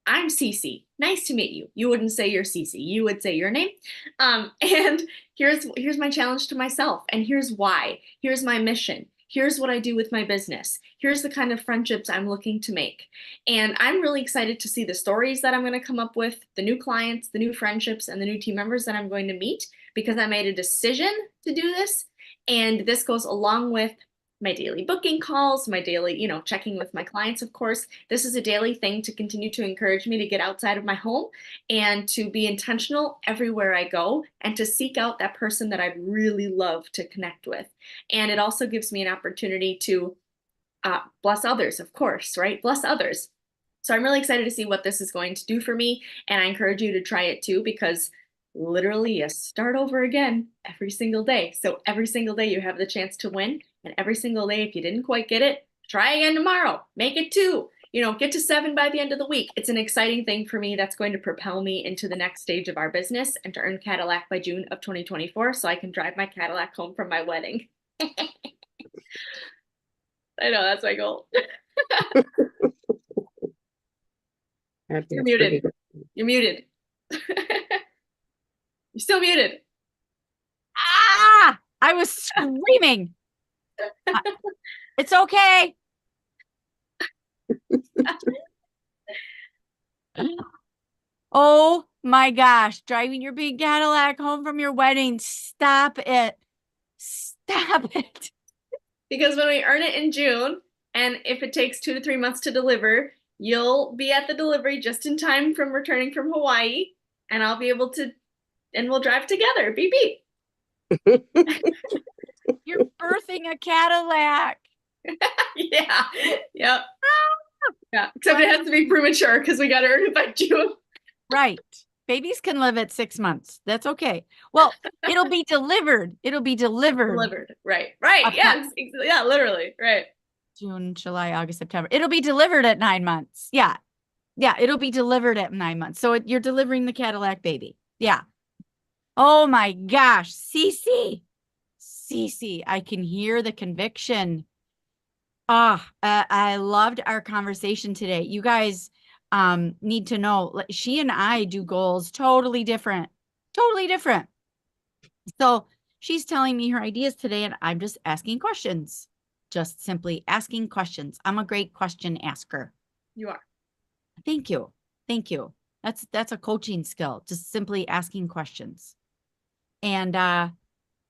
I'm Cece. Nice to meet you. You wouldn't say you're Cece. You would say your name. And here's my challenge to myself. And here's why. Here's my mission. Here's what I do with my business. Here's the kind of friendships I'm looking to make. And I'm really excited to see the stories that I'm going to come up with, the new clients, the new friendships, and the new team members that I'm going to meet because I made a decision to do this. And this goes along with my daily booking calls, my daily, checking with my clients, of course. This is a daily thing to continue to encourage me to get outside of my home and to be intentional everywhere I go and to seek out that person that I'd really love to connect with. And it also gives me an opportunity to bless others, of course, right? Bless others. So I'm really excited to see what this is going to do for me. And I encourage you to try it too, because literally you start over again every single day. So every single day you have the chance to win. And every single day, if you didn't quite get it, try again tomorrow. Make it 2. Get to 7 by the end of the week. It's an exciting thing for me that's going to propel me into the next stage of our business and to earn Cadillac by June of 2024 so I can drive my Cadillac home from my wedding. I know, that's my goal. You're muted. You're muted. You're still muted. I was screaming. It's okay. Oh my gosh, driving your big Cadillac home from your wedding. Stop it. Stop it. Because when we earn it in June, and if it takes 2 to 3 months to deliver, you'll be at the delivery just in time from returning from Hawaii, and I'll be able to, and we'll drive together. Beep, beep. You're birthing a Cadillac. Yeah. Yep. Yeah. Except it has to be premature because we got to earn it by June. Right. Babies can live at 6 months. That's okay. Well, it'll be delivered. It'll be delivered. Delivered. Right. Right. Yes. Yeah. Literally. Right. June, July, August, September. It'll be delivered at 9 months. Yeah. Yeah. It'll be delivered at 9 months. So you're delivering the Cadillac baby. Yeah. Oh my gosh. Cece, I can hear the conviction. I loved our conversation today. You guys need to know, she and I do goals totally different. Totally different. So she's telling me her ideas today, and I'm just asking questions. Just simply asking questions. I'm a great question asker. You are. Thank you. Thank you. That's a coaching skill. Just simply asking questions. And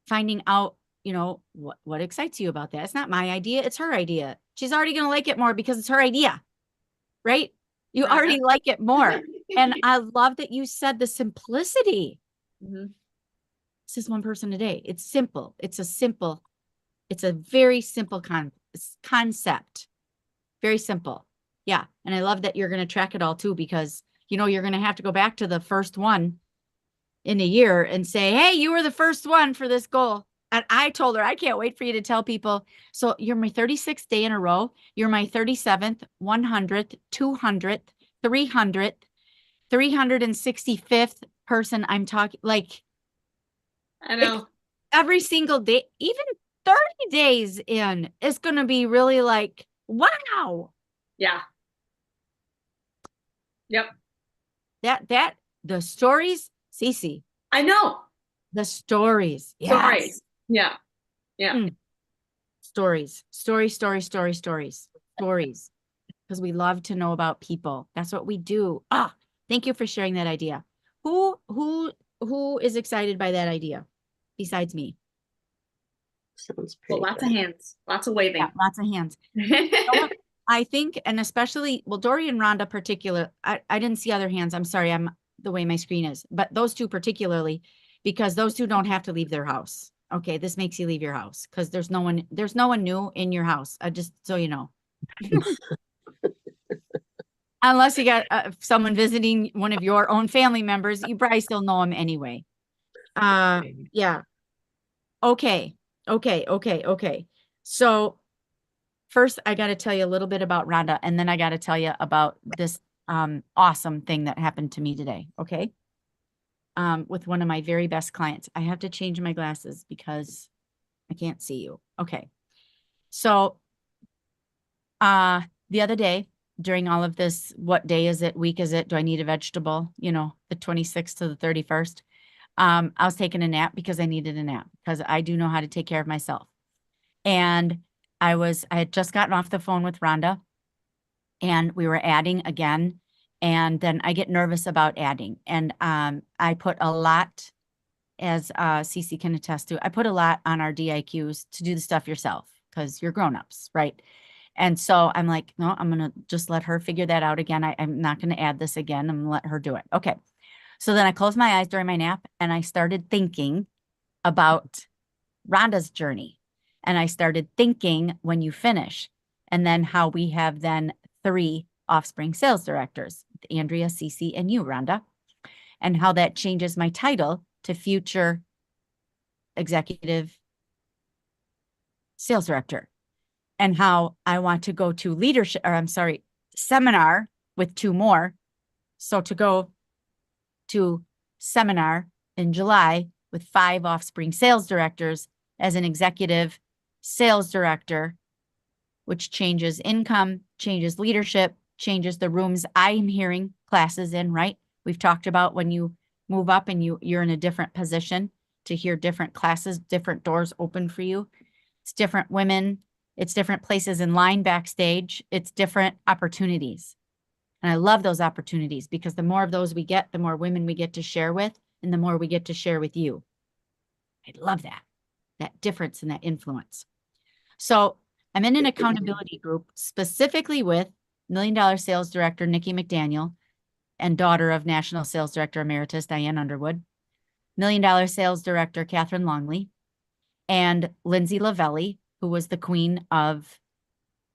finding out, you know, what excites you about that. It's not my idea, it's her idea. She's already going to like it more because it's her idea. Right? You Right. already like it more. And I love that you said the simplicity. Mhm. This is one person a day. It's simple. It's a very simple concept. Very simple. Yeah. And I love that you're going to track it all too, because, you know, you're going to have to go back to the first one in a year and say, hey, you were the first one for this goal. And I told her, I can't wait for you to tell people. So you're my 36th day in a row. You're my 37th, 100th, 200th, 300th, 365th person I'm talking, like, I know. every single day, even 30 days in, it's going to be really like, wow. Yeah. Yep. The stories, Cece, I know. the stories. Sorry. Yes. Yeah. Yeah. Stories, stories. Because we love to know about people. That's what we do. Thank you for sharing that idea. Who is excited by that idea besides me? Sounds Well, pretty lots of good. hands, lots of waving. Yeah, lots of hands. You know what? I think, and especially, well, Dory and Rhonda particular, I didn't see other hands. I'm sorry, I'm the way my screen is, but those two particularly, because those two don't have to leave their house. Okay, this makes you leave your house because there's no one new in your house. Just so you know. Unless you got someone visiting one of your own family members, you probably still know them anyway. Yeah. Okay. So first, I got to tell you a little bit about Rhonda, and then I got to tell you about this awesome thing that happened to me today. Okay. With one of my very best clients. I have to change my glasses because I can't see you. Okay. So the other day, during all of this, what day is it? Week is it? Do I need a vegetable? You know, the 26th to the 31st. I was taking a nap because I needed a nap because I do know how to take care of myself. And I had just gotten off the phone with Rhonda and we were adding again. And then I get nervous about adding. And I put a lot, as Cece can attest to, I put a lot on our DIQs to do the stuff yourself because you're grownups, right? And so I'm like, no, I'm going to just let her figure that out again. I'm not going to add this again. I'm going to let her do it. Okay. So then I closed my eyes during my nap and I started thinking about Rhonda's journey. And I started thinking when you finish, and then how we have then 3 offspring sales directors, Andrea, Cece, and you, Rhonda, and how that changes my title to future executive sales director. And how I want to go to leadership, or I'm sorry, seminar with 2 more. So to go to seminar in July with 5 offspring sales directors as an executive sales director, which changes income, changes leadership, changes the rooms I'm hearing classes in, right? We've talked about when you move up and you're in a different position to hear different classes, different doors open for you. It's different women. It's different places in line backstage. It's different opportunities. And I love those opportunities because the more of those we get, the more women we get to share with, and the more we get to share with you. I love that difference and that influence. So I'm in an accountability group specifically with $1 Million Sales Director Nikki McDaniel and daughter of National Sales Director Emeritus Diane Underwood, $1 Million Sales Director Catherine Longley, and Lindsay Lavelli, who was the queen of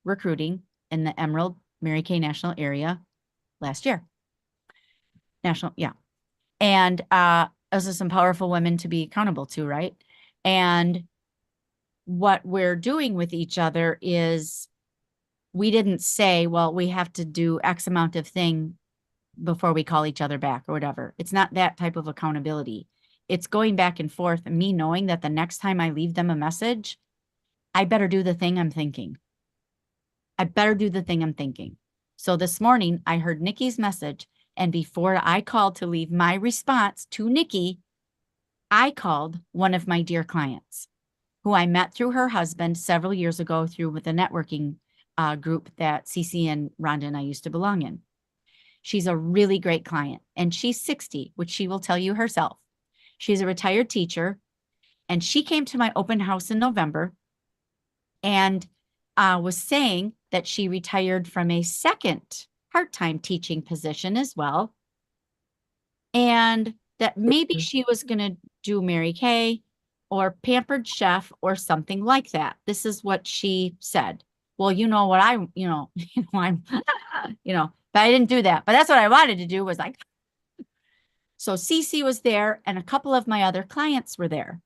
recruiting in the Emerald Mary Kay National area last year. Yeah. And those are some powerful women to be accountable to, right? And what we're doing with each other is we didn't say, well, we have to do X amount of thing before we call each other back or whatever. It's not that type of accountability. It's going back and forth and me knowing that the next time I leave them a message, I better do the thing I'm thinking. I better do the thing I'm thinking. So this morning I heard Nikki's message, and before I called to leave my response to Nikki, I called one of my dear clients who I met through her husband several years ago through with a networking group that Cece and Rhonda and I used to belong in. She's a really great client, and she's 60, which she will tell you herself. She's a retired teacher, and she came to my open house in November and was saying that she retired from a second part-time teaching position as well, and that maybe she was going to do Mary Kay or Pampered Chef or something like that. This is what she said. Well, you know what I'm, I'm, but I didn't do that. But that's what I wanted to do was like, so Cece was there and a couple of my other clients were there.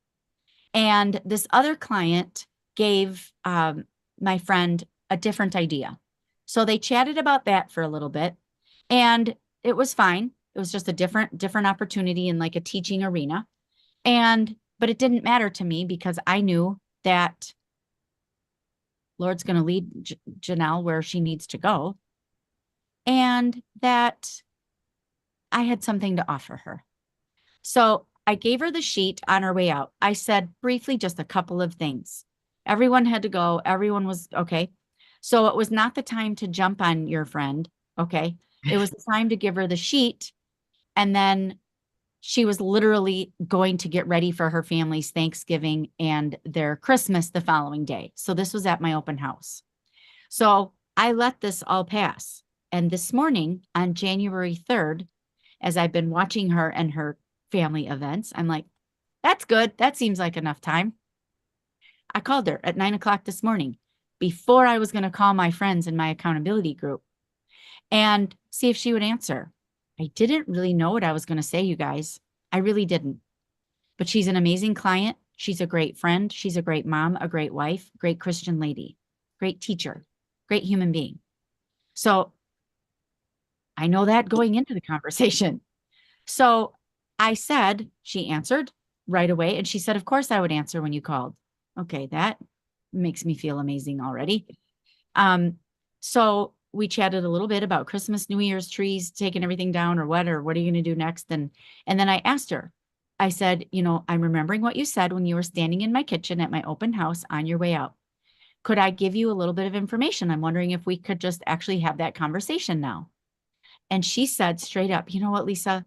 And this other client gave my friend a different idea. So they chatted about that for a little bit, and it was fine. It was just a different opportunity in like a teaching arena. But it didn't matter to me because I knew that Lord's going to lead Janelle where she needs to go, and that I had something to offer her. So I gave her the sheet on her way out. I said briefly just a couple of things. Everyone had to go. Everyone was okay. So it was not the time to jump on your friend. Okay. It was the time to give her the sheet. And then she was literally going to get ready for her family's Thanksgiving and their Christmas the following day. So this was at my open house. So I let this all pass. And this morning on January 3rd, as I've been watching her and her family events, I'm like, that's good. That seems like enough time. I called her at 9 o'clock this morning before I was going to call my friends in my accountability group and see if she would answer. I didn't really know what I was going to say, you guys. I really didn't. But she's an amazing client. She's a great friend. She's a great mom, a great wife, great Christian lady, great teacher, great human being. So I know that going into the conversation. So I said, she answered right away. And she said, of course I would answer when you called. Okay, that makes me feel amazing already. So we chatted a little bit about Christmas, New Year's trees, taking everything down or what are you going to do next? And then I asked her, I said, I'm remembering what you said when you were standing in my kitchen at my open house on your way out. Could I give you a little bit of information? I'm wondering if we could just actually have that conversation now. And she said straight up, you know what, Lisa,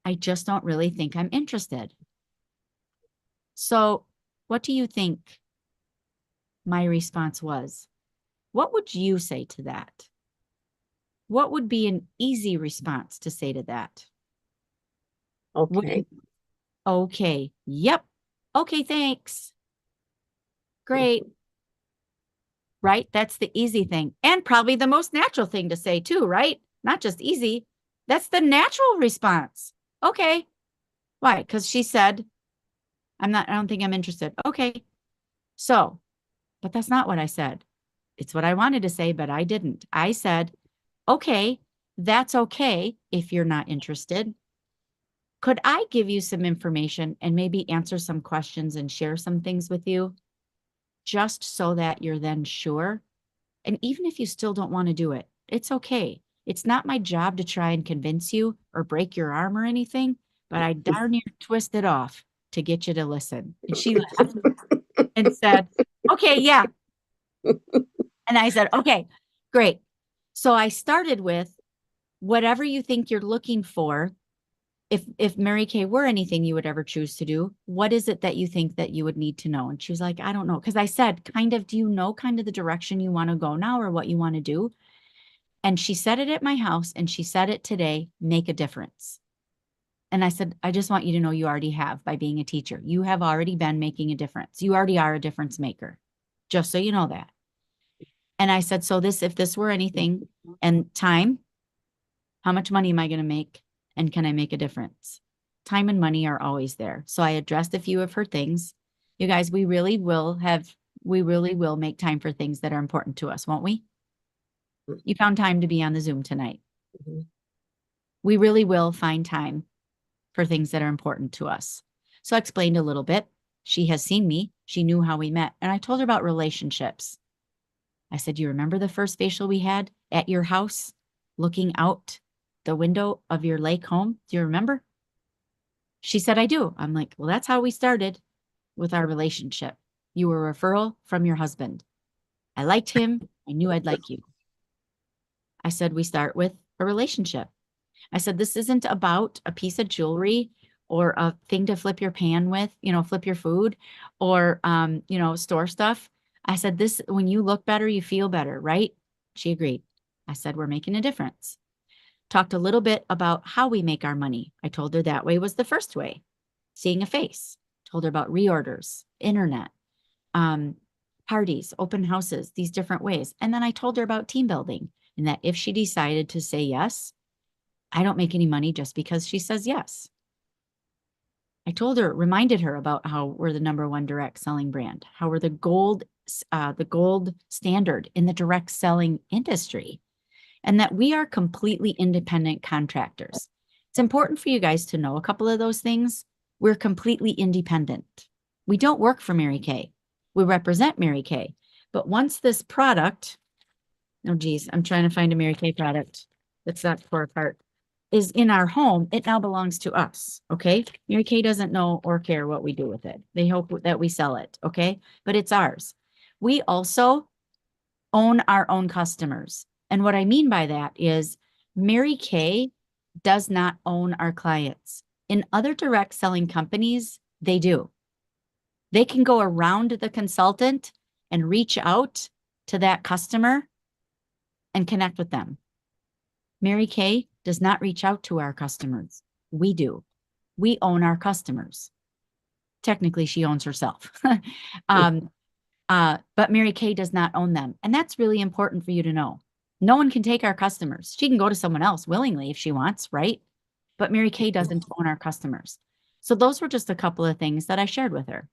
I just don't really think I'm interested. So what do you think my response was? What would you say to that? What would be an easy response to say to that? Okay. Okay. Yep. Okay, thanks. Great. Right? That's the easy thing. And probably the most natural thing to say too, right? Not just easy. That's the natural response. Okay. Why? Because she said, I don't think I'm interested. Okay. So, but that's not what I said. It's what I wanted to say, but I didn't. I said, okay, that's okay if you're not interested. Could I give you some information and maybe answer some questions and share some things with you just so that you're then sure? And even if you still don't want to do it, it's okay. It's not my job to try and convince you or break your arm or anything, but I darn near twist it off to get you to listen. And she laughed and said, okay, yeah. And I said, okay, great. So I started with whatever you think you're looking for. If Mary Kay were anything you would ever choose to do, what is it that you think that you would need to know? And she was like, I don't know. Because I said, do you know kind of the direction you want to go now or what you want to do? And she said it at my house and she said it today, make a difference. And I said, I just want you to know you already have by being a teacher. You have already been making a difference. You already are a difference maker, just so you know that. And I said, so if this were anything and time, how much money am I going to make? And can I make a difference? Time and money are always there. So I addressed a few of her things. You guys, we really will make time for things that are important to us, won't we? You found time to be on the Zoom tonight. Mhm. We really will find time for things that are important to us. So I explained a little bit. She has seen me. She knew how we met. And I told her about relationships. I said, you remember the first facial we had at your house, looking out the window of your lake home? Do you remember? She said, I do. I'm like, well, that's how we started with our relationship. You were a referral from your husband. I liked him. I knew I'd like you. I said, we start with a relationship. I said, this isn't about a piece of jewelry or a thing to flip your pan with, flip your food or, store stuff. I said, this, when you look better, you feel better, right? She agreed. I said, we're making a difference. Talked a little bit about how we make our money. I told her that way was the first way. Seeing a face. Told her about reorders, internet, parties, open houses, these different ways. And then I told her about team building and that if she decided to say yes, I don't make any money just because she says yes. I told her, reminded her about how we're the #1 direct selling brand, how we're the gold standard in the direct selling industry, and that we are completely independent contractors. It's important for you guys to know a couple of those things. We're completely independent. We don't work for Mary Kay. We represent Mary Kay. But once this product, oh geez, I'm trying to find a Mary Kay product that's not for a part, is in our home, it now belongs to us, okay? Mary Kay doesn't know or care what we do with it. They hope that we sell it, okay? But it's ours. We also own our own customers. And what I mean by that is Mary Kay does not own our clients. In other direct selling companies, they do. They can go around the consultant and reach out to that customer and connect with them. Mary Kay does not reach out to our customers. We do. We own our customers. Technically, she owns herself. But Mary Kay does not own them. And that's really important for you to know. No one can take our customers. She can go to someone else willingly if she wants, right? But Mary Kay doesn't own our customers. So those were just a couple of things that I shared with her.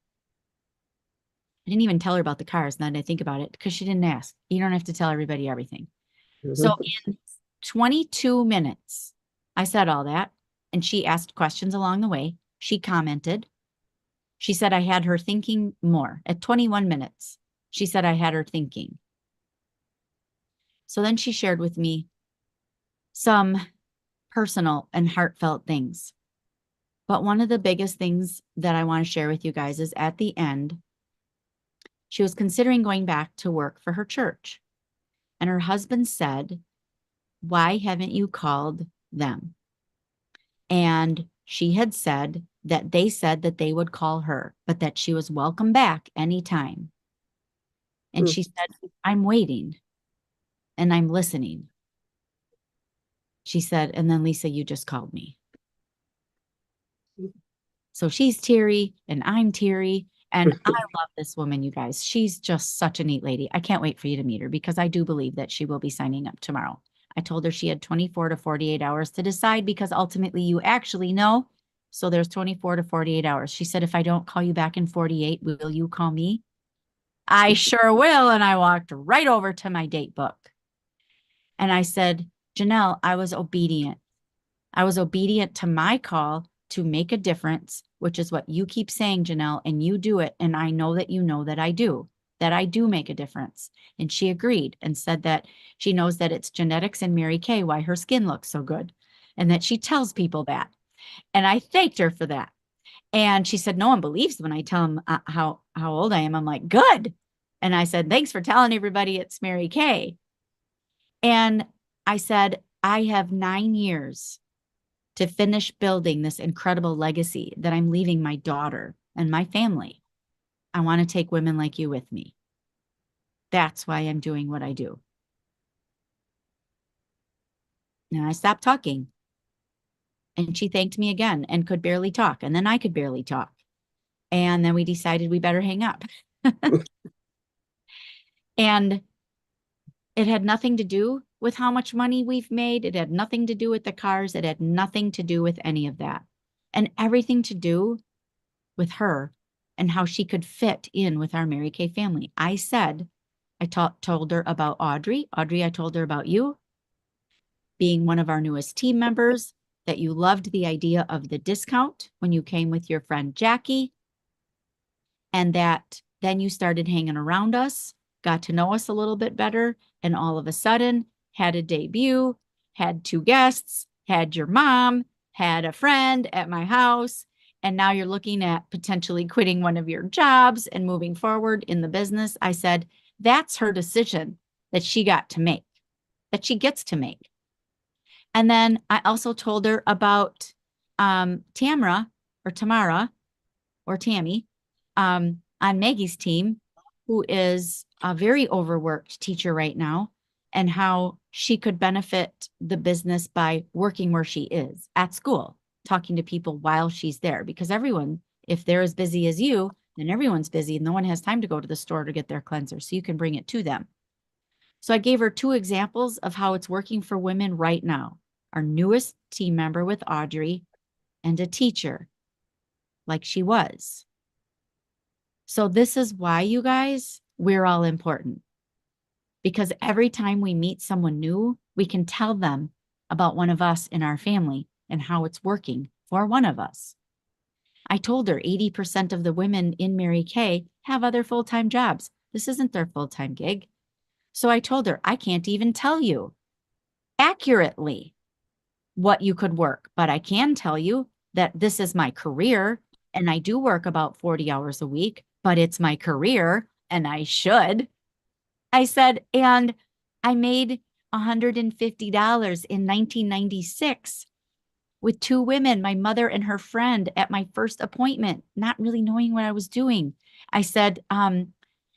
I didn't even tell her about the cars now that I think about it because she didn't ask. You don't have to tell everybody everything. So in 22 minutes, I said all that, and she asked questions along the way. She commented. She said I had her thinking more. At 21 minutes, she said I had her thinking. So then she shared with me some personal and heartfelt things. But one of the biggest things that I want to share with you guys is at the end, she was considering going back to work for her church. And her husband said, why haven't you called them? And she had said that they said that they would call her, but that she was welcome back anytime. And she said, I'm waiting and I'm listening. She said, and then Lisa, you just called me. So she's teary and I'm teary. And I love this woman, you guys. She's just such a neat lady. I can't wait for you to meet her because I do believe that she will be signing up tomorrow. I told her she had 24 to 48 hours to decide because ultimately you actually know. So there's 24 to 48 hours. She said, if I don't call you back in 48, will you call me? I sure will. And I walked right over to my date book. And I said, Janelle, I was obedient. I was obedient to my call to make a difference, which is what you keep saying, Janelle, and you do it. And I know that I do make a difference. And she agreed and said that she knows that it's genetics and Mary Kay, why her skin looks so good. And that she tells people that. And I thanked her for that. And she said, no one believes when I tell them how old I am. I'm like, good. And I said, thanks for telling everybody it's Mary Kay. And I said, I have 9 years to finish building this incredible legacy that I'm leaving my daughter and my family. I want to take women like you with me. That's why I'm doing what I do. And I stopped talking. And she thanked me again and could barely talk. And then I could barely talk. And then we decided we better hang up. And it had nothing to do with how much money we've made. It had nothing to do with the cars. It had nothing to do with any of that. And everything to do with her and how she could fit in with our Mary Kay family. I said, I told her about Audrey. Audrey, I told her about you being one of our newest team members, that you loved the idea of the discount when you came with your friend Jackie, and that then you started hanging around us got to know us a little bit better, and all of a sudden had a debut, had 2 guests, had your mom, had a friend at my house, and now you're looking at potentially quitting one of your jobs and moving forward in the business. I said, that's her decision that she got to make, that she gets to make. And then I also told her about Tamara or Tamara or Tammy on Maggie's team, who is a very overworked teacher right now, and how she could benefit the business by working where she is at school, talking to people while she's there. Because everyone, if they're as busy as you, then everyone's busy and no one has time to go to the store to get their cleanser. So you can bring it to them. So I gave her 2 examples of how it's working for women right now. Our newest team member with Audrey and a teacher like she was. So this is why, you guys, we're all important. Because every time we meet someone new, we can tell them about one of us in our family and how it's working for one of us. I told her 80% of the women in Mary Kay have other full-time jobs. This isn't their full-time gig. So I told her, I can't even tell you accurately what you could work, but I can tell you that this is my career and I do work about 40 hours a week, but it's my career and I should. I said, and I made $150 in 1996 with 2 women, my mother and her friend, at my first appointment, not really knowing what I was doing. I said,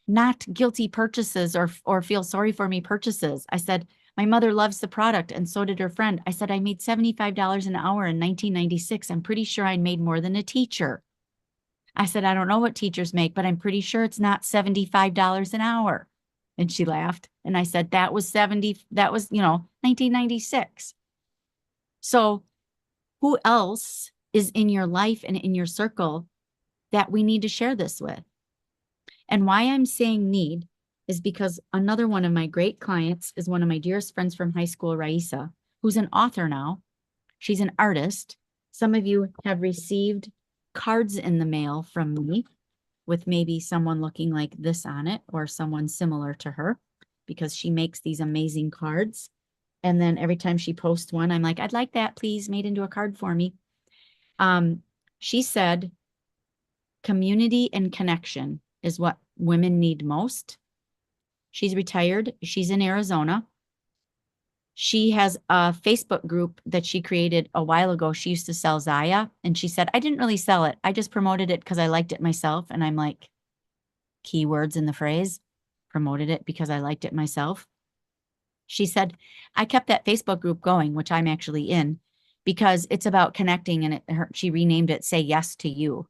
not guilty purchases or feel sorry for me purchases. I said, my mother loves the product and so did her friend. I said, I made $75 an hour in 1996. I'm pretty sure I made more than a teacher. I said, I don't know what teachers make, but I'm pretty sure it's not $75 an hour. And she laughed. And I said, that was 1996. So who else is in your life and in your circle that we need to share this with? And why I'm saying need is because another one of my great clients is one of my dearest friends from high school, Raisa, who's an author now. She's an artist. Some of you have received cards in the mail from me with maybe someone looking like this on it or someone similar to her, because she makes these amazing cards. And then every time she posts one, I'm like, I'd like that, please, made into a card for me. She said, community and connection is what women need most. She's retired. She's in Arizona. She has a Facebook group that she created a while ago. She used to sell Zaya, and she said, I didn't really sell it. I just promoted it because I liked it myself. And I'm like, keywords in the phrase, promoted it because I liked it myself. She said, I kept that Facebook group going, which I'm actually in, because it's about connecting, and she renamed it Say Yes to You.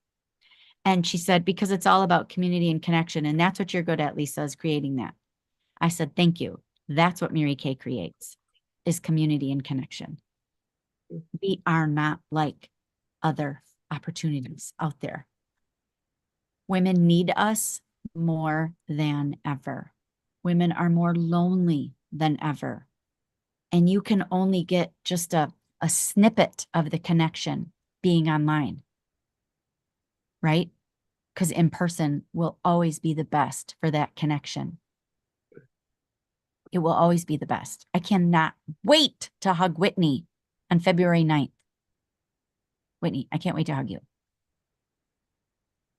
And she said, because it's all about community and connection. And that's what you're good at, Lisa, is creating that. I said, thank you. That's what Mary Kay creates, is community and connection. We are not like other opportunities out there. Women need us more than ever. Women are more lonely than ever. And you can only get just a snippet of the connection being online, right? Because in person will always be the best for that connection. It will always be the best. I cannot wait to hug Whitney on February 9th. Whitney, I can't wait to hug you.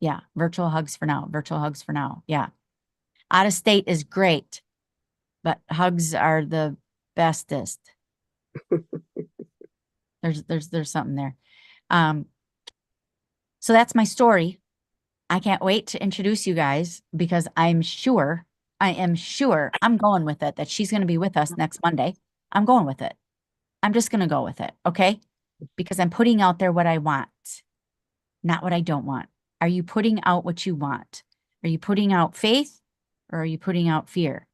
Yeah, virtual hugs for now. Virtual hugs for now. Yeah. Out of state is great, but hugs are the bestest. There's something there. So that's my story. I can't wait to introduce you guys, because I am sure I'm going with it, that she's going to be with us next Monday. I'm going with it. I'm just going to go with it. Okay. Because I'm putting out there what I want, not what I don't want. Are you putting out what you want? Are you putting out faith, or are you putting out fear?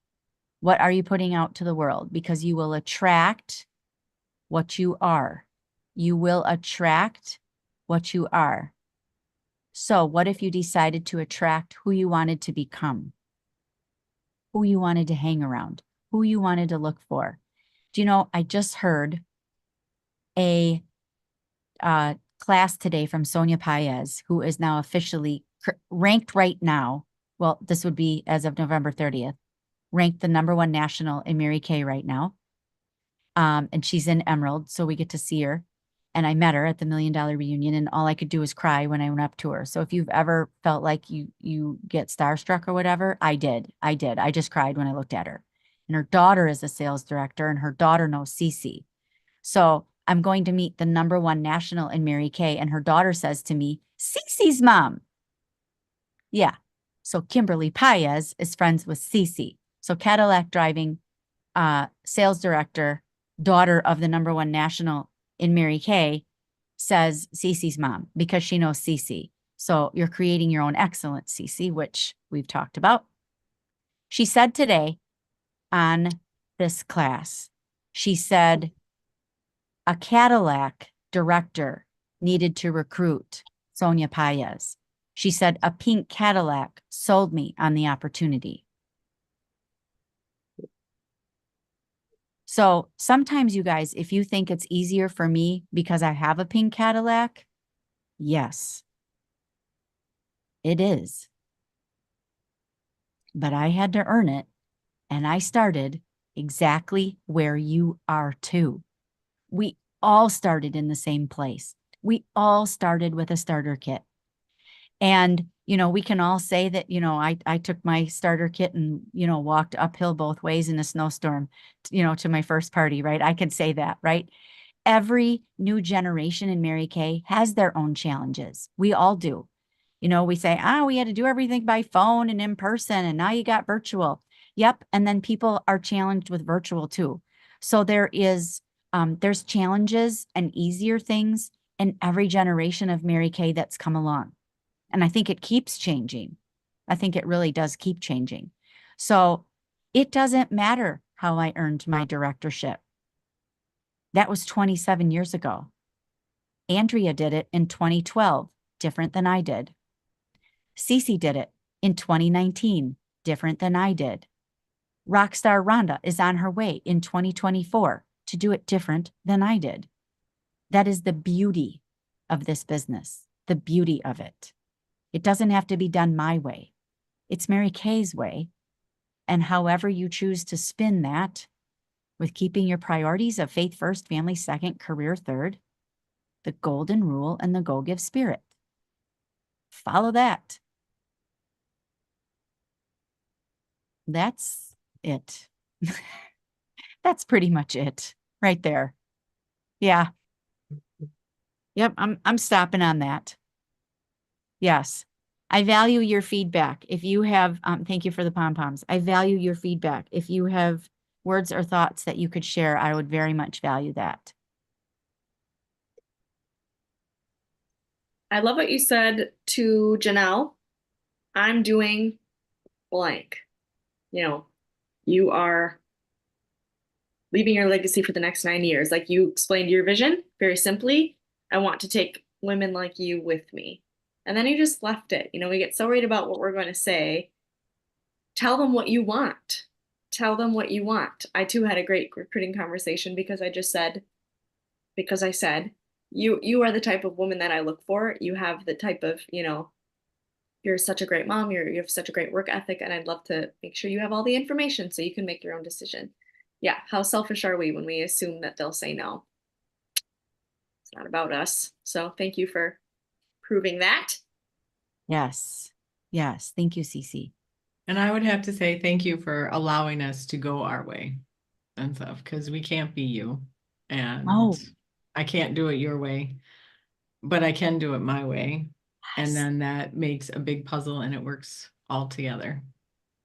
What are you putting out to the world? Because you will attract what you are. You will attract what you are. So what if you decided to attract who you wanted to become? Who you wanted to hang around? Who you wanted to look for? Do you know, I just heard a class today from Sonia Paez, who is now officially ranked right now. Well, this would be as of November 30th. ranked the #1 national in Mary Kay right now. And she's in Emerald, so we get to see her. And I met her at the $1 Million Reunion, and all I could do was cry when I went up to her. So if you've ever felt like you get starstruck or whatever, I did. I just cried when I looked at her. And her daughter is a sales director, and her daughter knows Cece. So I'm going to meet the #1 national in Mary Kay, and her daughter says to me, Cece's mom. Yeah. So Kimberly Paez is friends with Cece. So Cadillac driving sales director, daughter of the #1 national in Mary Kay, says Cece's mom because she knows Cece. So you're creating your own excellence, Cece, which we've talked about. She said today on this class, she said a Cadillac director needed to recruit Sonia Paez. She said a pink Cadillac sold me on the opportunity. So sometimes, you guys, if you think it's easier for me because I have a pink Cadillac, yes, it is. But I had to earn it, and I started exactly where you are too. We all started in the same place. We all started with a starter kit. And, we can all say that, I took my starter kit and, walked uphill both ways in a snowstorm, to my first party, right? I can say that, right? Every new generation in Mary Kay has their own challenges. We all do. We say, we had to do everything by phone and in person, and now you got virtual. Yep. And then people are challenged with virtual too. So there's challenges and easier things in every generation of Mary Kay that's come along. And I think it keeps changing. I think it really does keep changing. So it doesn't matter how I earned my directorship. That was 27 years ago. Andrea did it in 2012, different than I did. Cece did it in 2019, different than I did. Rockstar Rhonda is on her way in 2024 to do it different than I did. That is the beauty of this business, the beauty of it. It doesn't have to be done my way. It's Mary Kay's way. And however you choose to spin that, with keeping your priorities of faith first, family second, career third, the golden rule and the go give spirit. Follow that. That's it. That's pretty much it right there. Yeah. Yep, I'm stopping on that. Yes. I value your feedback. If you have, thank you for the pom-poms. I value your feedback. If you have words or thoughts that you could share, I would very much value that. I love what you said to Janelle. I'm doing blank. You are leaving your legacy for the next 9 years. Like you explained your vision very simply. I want to take women like you with me. And then you just left it. We get so worried about what we're going to say. Tell them what you want. Tell them what you want. I too had a great recruiting conversation because I said, you are the type of woman that I look for. You have the type of, you're such a great mom. You have such a great work ethic. And I'd love to make sure you have all the information so you can make your own decision. Yeah. How selfish are we when we assume that they'll say no? It's not about us. So thank you for proving that. Yes. Yes. Thank you, Cece. And I would have to say thank you for allowing us to go our way and stuff, because we can't be you. And I can't do it your way, but I can do it my way. And then that makes a big puzzle and it works all together.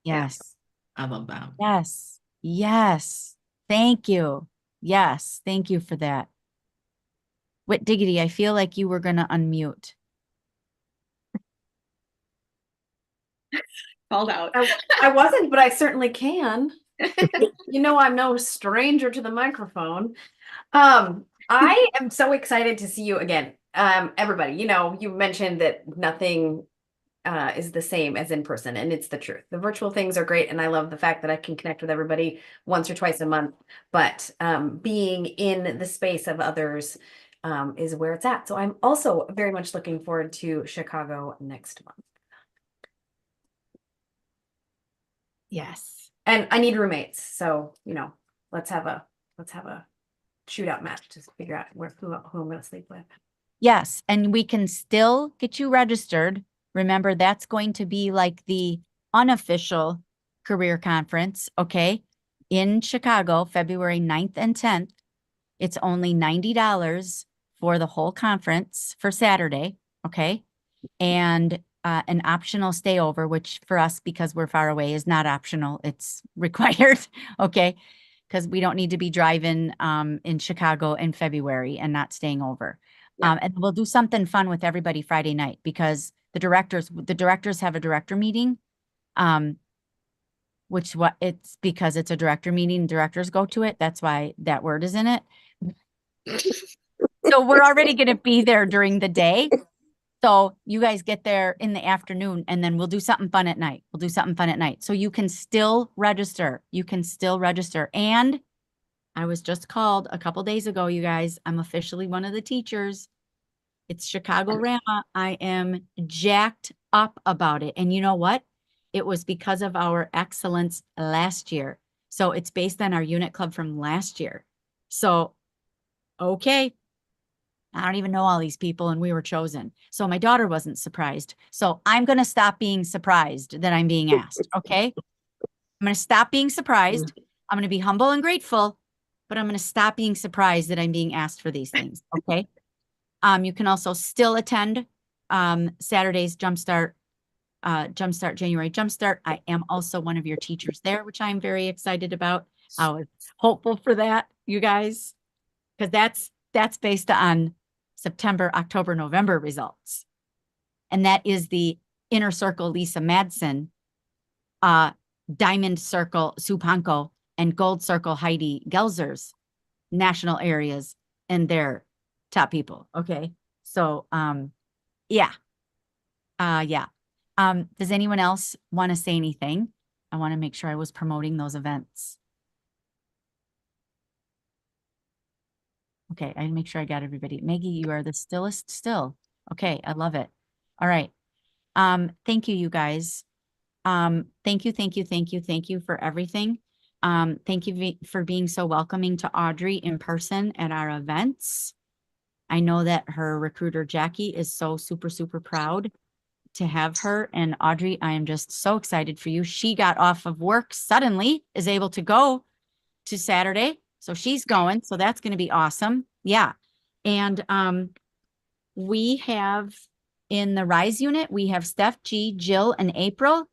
Yes. I love that. Yes. Yes. Thank you. Yes. Thank you for that. Wit Diggity, I feel like you were going to unmute. Called out. I wasn't, but I certainly can. I'm no stranger to the microphone. I am so excited to see you again. Everybody, you mentioned that nothing is the same as in person, and it's the truth. The virtual things are great, and I love the fact that I can connect with everybody once or twice a month, but being in the space of others is where it's at. So I'm also very much looking forward to Chicago next month. Yes. And I need roommates, so let's have a shootout match to figure out who I'm going to sleep with. Yes, and we can still get you registered. Remember, that's going to be like the unofficial career conference, okay? In Chicago, February 9th and 10th. It's only $90 for the whole conference for Saturday, okay? And an optional stayover, which for us, because we're far away, is not optional. It's required, okay? Because we don't need to be driving in Chicago in February and not staying over. Yeah. And we'll do something fun with everybody Friday night because the directors have a director meeting. It's because it's a director meeting, directors go to it. That's why that word is in it. So we're already going to be there during the day. So you guys get there in the afternoon and then we'll do something fun at night. So you can still register. And I was just called a couple days ago, you guys. I'm officially one of the teachers. It's Chicago Rama. I am jacked up about it. And you know what? It was because of our excellence last year. So it's based on our unit club from last year. So, okay. I don't even know all these people and we were chosen. So my daughter wasn't surprised. So I'm going to stop being surprised that I'm being asked. Okay. I'm going to stop being surprised. I'm going to be humble and grateful, but I'm going to stop being surprised that I'm being asked for these things. Okay. You can also still attend Saturday's Jumpstart January Jumpstart. I am also one of your teachers there, which I'm very excited about. I was hopeful for that, you guys, because that's based on September, October, November results. And that is the Inner Circle Lisa Madsen, Diamond Circle Sue Panko, and Gold Circle Heidi Gelzer's national areas and their top people. Okay. So, yeah. Does anyone else want to say anything? I want to make sure I was promoting those events. Okay, I make sure I got everybody. Maggie, you are the stillest still. Okay, I love it. All right. Thank you, you guys. Thank you for everything. Thank you for being so welcoming to Audrey in person at our events. I know that her recruiter, Jackie, is so super, super proud to have her. And Audrey, I am just so excited for you. She got off of work suddenly, is able to go to Saturday. So she's going. So that's going to be awesome. Yeah. And we have in the RISE unit, we have Steph, G, Jill, and April.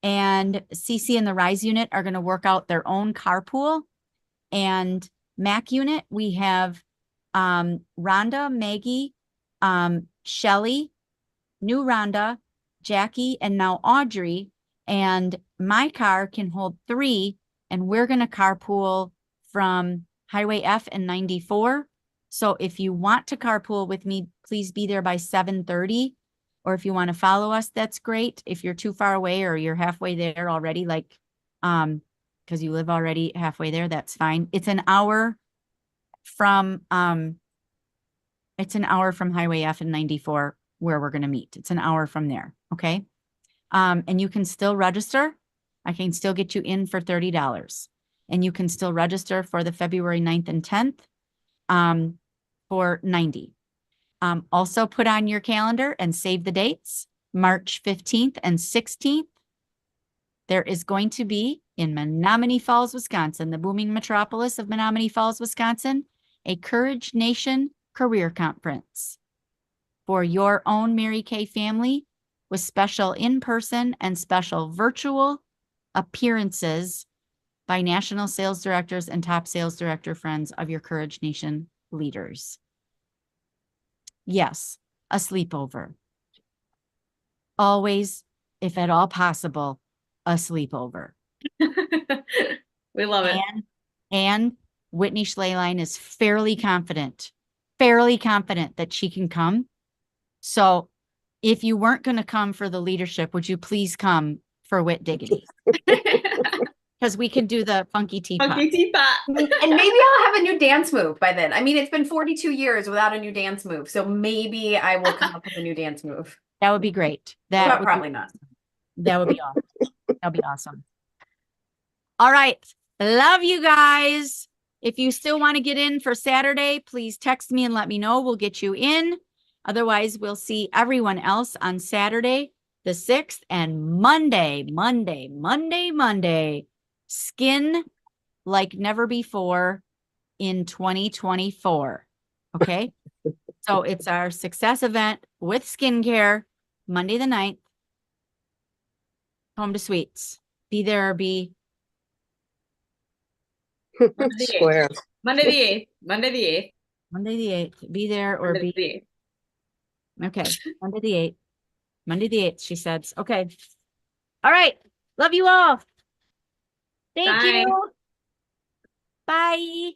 And Cece and the RISE unit are going to work out their own carpool. And MAC unit, we have Rhonda, Maggie, Shelly, new Rhonda, Jackie, and now Audrey. And my car can hold 3, and we're going to carpool from Highway F and 94. So if you want to carpool with me, please be there by 7:30. Or if you want to follow us, that's great. If you're too far away or you're halfway there already, like, because you live already halfway there, that's fine. It's an hour from Highway F and 94 where we're going to meet. It's an hour from there. Okay. And you can still register. I can still get you in for $30. And you can still register for the February 9th and 10th for $90. Also put on your calendar and save the dates, March 15th and 16th. There is going to be in Menominee Falls, Wisconsin, the booming metropolis of Menominee Falls, Wisconsin, a Courage Nation career conference for your own Mary Kay family with special in-person and special virtual appearances by national sales directors and top sales director friends of your Courage Nation leaders. Yes, a sleepover. Always, if at all possible, a sleepover. We love it. And Whitney Schleline is fairly confident that she can come. So if you weren't going to come for the leadership, would you please come for Wit Diggity? Because we can do the funky teapot. Funky teapot. And maybe I'll have a new dance move by then. I mean, it's been 42 years without a new dance move. So maybe I will come up with a new dance move. That would be great. But probably not. That would be awesome. That would be awesome. All right. Love you guys. If you still want to get in for Saturday, please text me and let me know. We'll get you in. Otherwise, we'll see everyone else on Saturday, the 6th, and Monday. Skin like never before in 2024. Okay. So it's our success event with skincare, Monday the 9th, Home to Sweets. Be there or be Monday the 8th. Square. Monday the 8th. Monday the 8th. Monday the 8th. Be there or Monday be. the 8th. Okay. Monday the 8th. Monday the 8th, she said. Okay. All right. Love you all. Thank Bye. you. Bye.